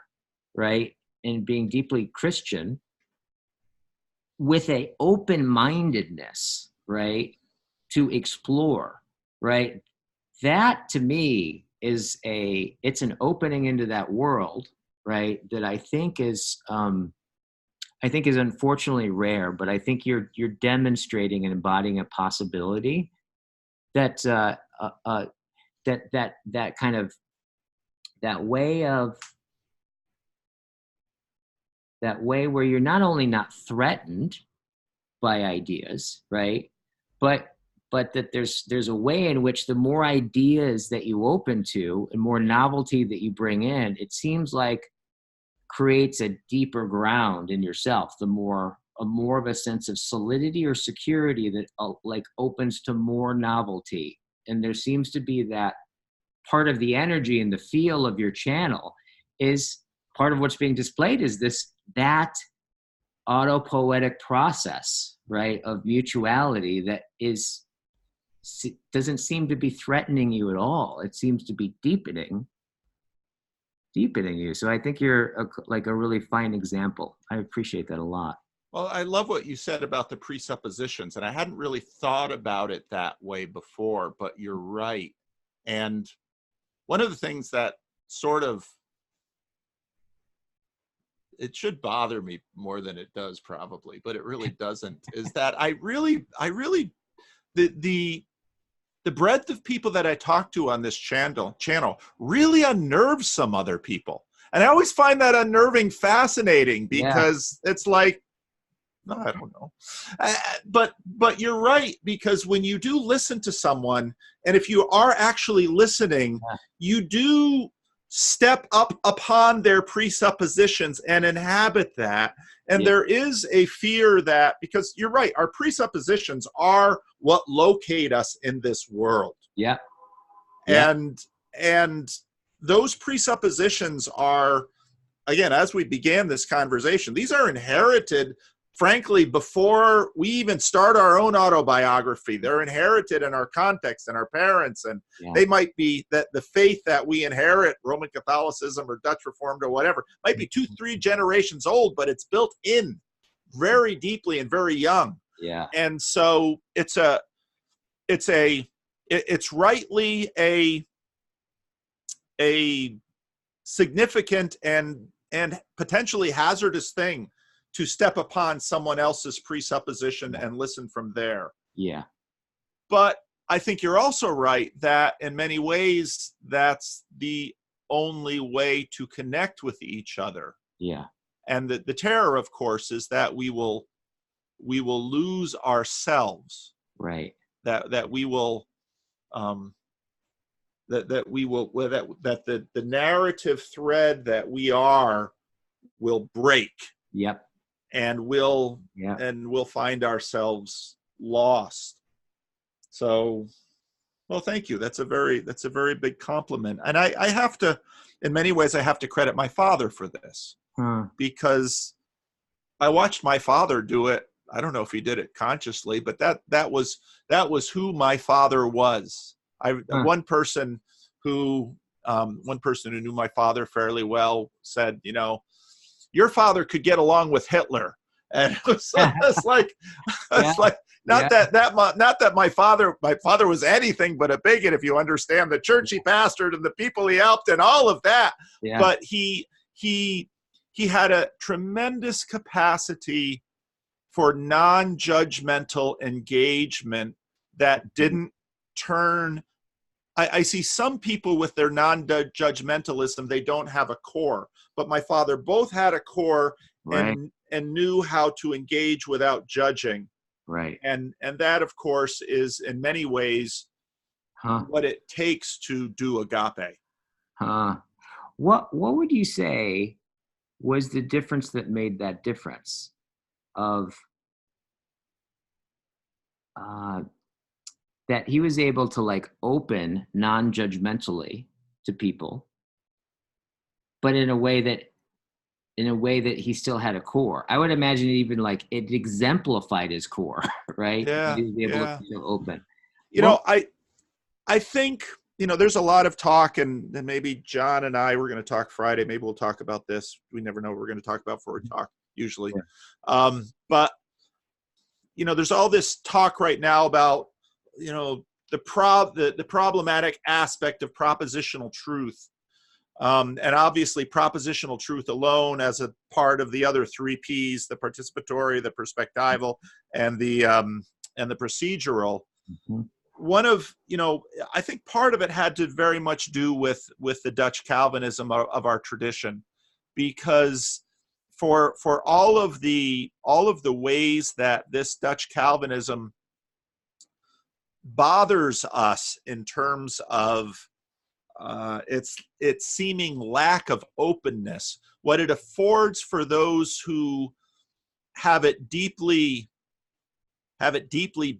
right? And being deeply Christian with a open-mindedness, right? To explore, right? That to me is it's an opening into that world, right? That I think is unfortunately rare, but I think you're demonstrating and embodying a possibility that that kind of that way where you're not only not threatened by ideas, right? But that there's a way in which the more ideas that you open to and more novelty that you bring in, it seems like creates a deeper ground in yourself, more of a sense of solidity or security that like opens to more novelty. And there seems to be that part of the energy and the feel of your channel is part of what's being displayed is that autopoetic process, right, of mutuality that doesn't seem to be threatening you at all. It seems to be deepening you. So I think you're a really fine example. I appreciate that a lot. Well, I love what you said about the presuppositions, and I hadn't really thought about it that way before, but you're right. And one of the things that sort of, it should bother me more than it does probably, but it really doesn't, is that I really, the breadth of people that I talk to on this channel really unnerves some other people. And I always find that unnerving fascinating because it's like, no, I don't know. But you're right, because when you do listen to someone, and if you are actually listening, you do step up upon their presuppositions and inhabit that. And there is a fear that, because you're right, our presuppositions are what locate us in this world. Yeah. And those presuppositions are, again, as we began this conversation, these are inherited, frankly, before we even start our own autobiography. They're inherited in our context and our parents, and they might be that the faith that we inherit, Roman Catholicism or Dutch Reformed or whatever, might be 2-3 generations old, but it's built in very deeply and very young. Yeah. And so it's rightly a significant and potentially hazardous thing to step upon someone else's presupposition and listen from there. Yeah. But I think you're also right that in many ways, that's the only way to connect with each other. Yeah. And the terror, of course, is that we will lose ourselves. Right. That we will that the narrative thread that we are will break. Yep. And we'll find ourselves lost. So, well, thank you. That's a very big compliment. And I have to, in many ways, I have to credit my father for this, because I watched my father do it. I don't know if he did it consciously, but that was who my father was. One person who knew my father fairly well said, your father could get along with Hitler. And it's like not that my father was anything but a bigot, if you understand the church he pastored and the people he helped and all of that. Yeah. But he had a tremendous capacity for non-judgmental engagement that didn't turn. I see some people with their non-judgmentalism, they don't have a core, but my father both had a core, Right. and knew how to engage without judging. Right. And that, of course, is in many ways what it takes to do agape. What would you say was the difference that made that difference of that he was able to like open non-judgmentally to people, but in a way that he still had a core? I would imagine even like it exemplified his core, right? Yeah, He was able yeah. to feel open. You know, I think, you know, there's a lot of talk, and maybe John and I, we're going to talk Friday. Maybe we'll talk about this. We never know what we're going to talk about before we talk, usually. Yeah. But, you know, there's all this talk right now about, you know, the problematic aspect of propositional truth. And obviously propositional truth alone as a part of the other three P's, the participatory, the perspectival, and the procedural. Mm-hmm. One of, you know, I think part of it had to very much do with the Dutch Calvinism of our tradition, because for all of the ways that this Dutch Calvinism bothers us in terms of its seeming lack of openness, what it affords for those who have it deeply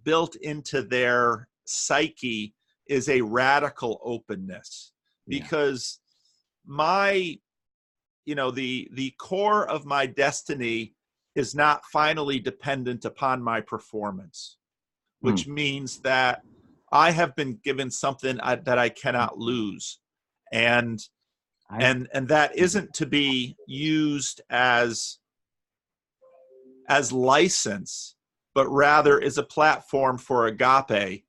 built into their psyche is a radical openness. Because the core of my destiny is not finally dependent upon my performance, which means that I have been given something that I cannot lose, and that isn't to be used as license, but rather is a platform for agape.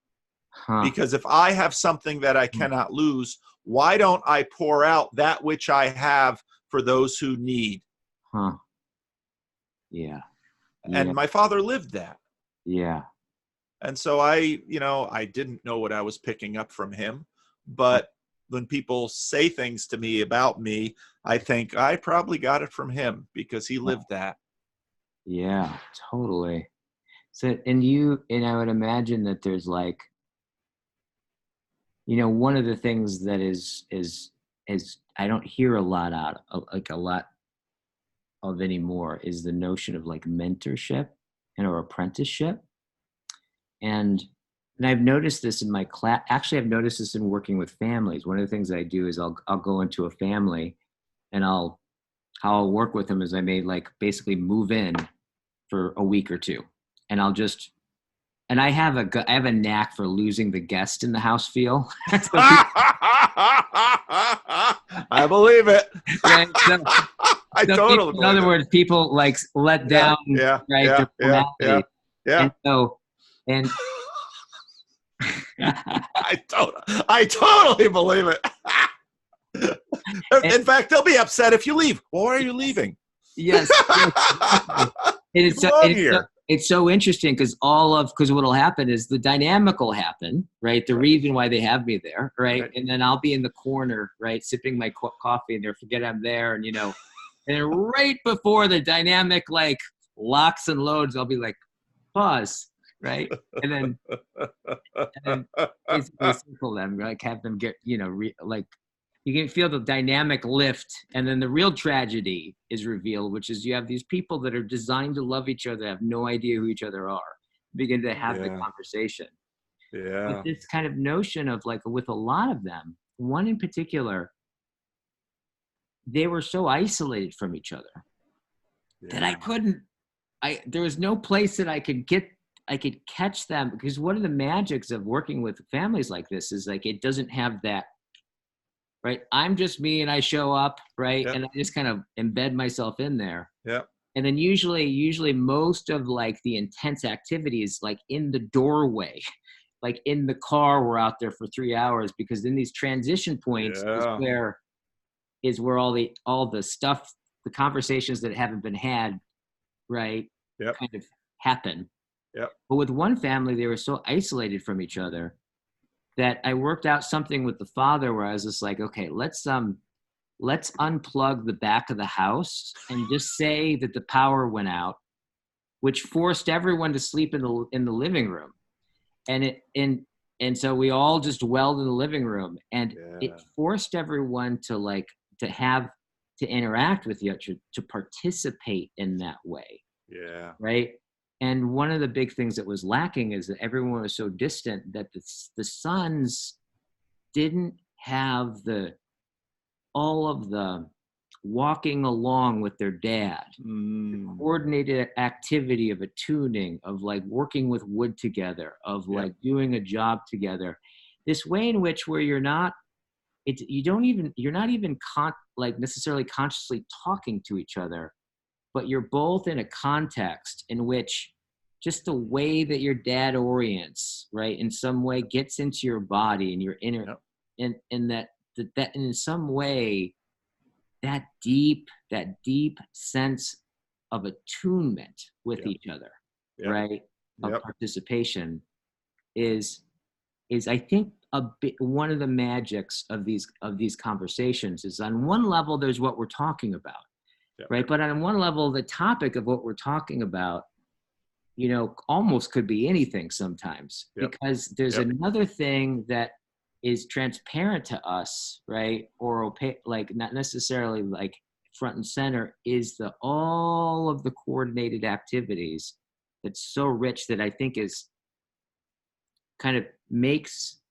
Because if I have something that I cannot lose, why don't I pour out that which I have for those who need? And my father lived that. And so I didn't know what I was picking up from him, but when people say things to me about me, I think I probably got it from him because he lived that. Yeah, totally. So, and I would imagine that there's like, you know, one of the things that is I don't hear a lot of anymore is the notion of like mentorship or apprenticeship. And I've noticed this in my class. Actually, I've noticed this in working with families. One of the things I do is I'll go into a family, and how I'll work with them is I may like basically move in for a week or two, and I have a knack for losing the guest in the house feel. I believe it. Right? I totally believe it. In other words, people like let down, right? Yeah. And so, and I totally believe it. In fact, they'll be upset if you leave. Well, why are you leaving? Yes. It's so interesting because what'll happen is the dynamic will happen, right? The reason why they have me there, right? And then I'll be in the corner, right, sipping my coffee, and they'll forget I'm there, and and then right before the dynamic like locks and loads, I'll be like, pause, right, and then basically circle them, like have them get like. You can feel the dynamic lift, and then the real tragedy is revealed, which is you have these people that are designed to love each other, have no idea who each other are, begin to have the conversation. With this kind of notion of like, with a lot of them, one in particular, they were so isolated from each other that there was no place that I could catch them, because one of the magics of working with families like this is like, it doesn't have that, right? I'm just me and I show up, right? And I just kind of embed myself in there. And then usually most of like the intense activity is like in the doorway, like in the car, we're out there for 3 hours, because in these transition points is where all the stuff, the conversations that haven't been had, right? Kind of happen. Yep. But with one family, they were so isolated from each other that I worked out something with the father where I was just like, okay, let's unplug the back of the house and just say that the power went out, which forced everyone to sleep in the living room. And so we all just dwelled in the living room, and it forced everyone to interact with each other, to participate in that way. Yeah. Right. And one of the big things that was lacking is that everyone was so distant that the sons didn't have all of the walking along with their dad, the coordinated activity of attuning, of like working with wood together, of like doing a job together, this way in which where you're not even necessarily consciously talking to each other, but you're both in a context in which just the way that your dad orients, right, in some way gets into your body and your inner, and that in some way, that deep sense of attunement with each other, right, of participation is I think one of the magics of these conversations is, on one level there's what we're talking about, right, but on one level the topic of what we're talking about, almost could be anything sometimes, because there's another thing that is transparent to us, right, or opaque, like not necessarily like front and center, is all of the coordinated activities that's so rich that I think is kind of makes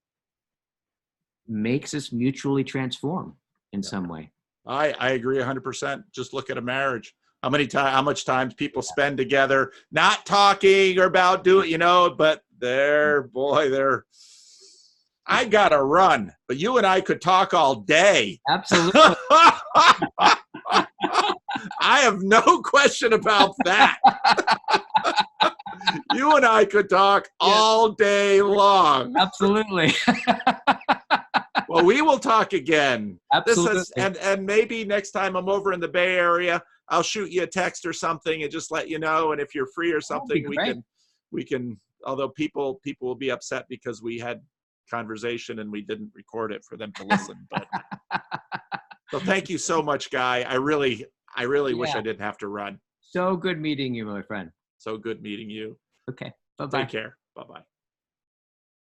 us mutually transform in some way. I agree 100%. Just look at a marriage. How much time people spend together, not talking or about doing, but I gotta run, but you and I could talk all day. Absolutely. I have no question about that. You and I could talk all day long. Absolutely. Well, we will talk again. Absolutely. And maybe next time I'm over in the Bay Area, I'll shoot you a text or something and just let you know. And if you're free or something, we can. Although people will be upset because we had conversation and we didn't record it for them to listen. But so thank you so much, Guy. I really wish I didn't have to run. So good meeting you, my friend. So good meeting you. Okay. Bye-bye. Take care. Bye-bye.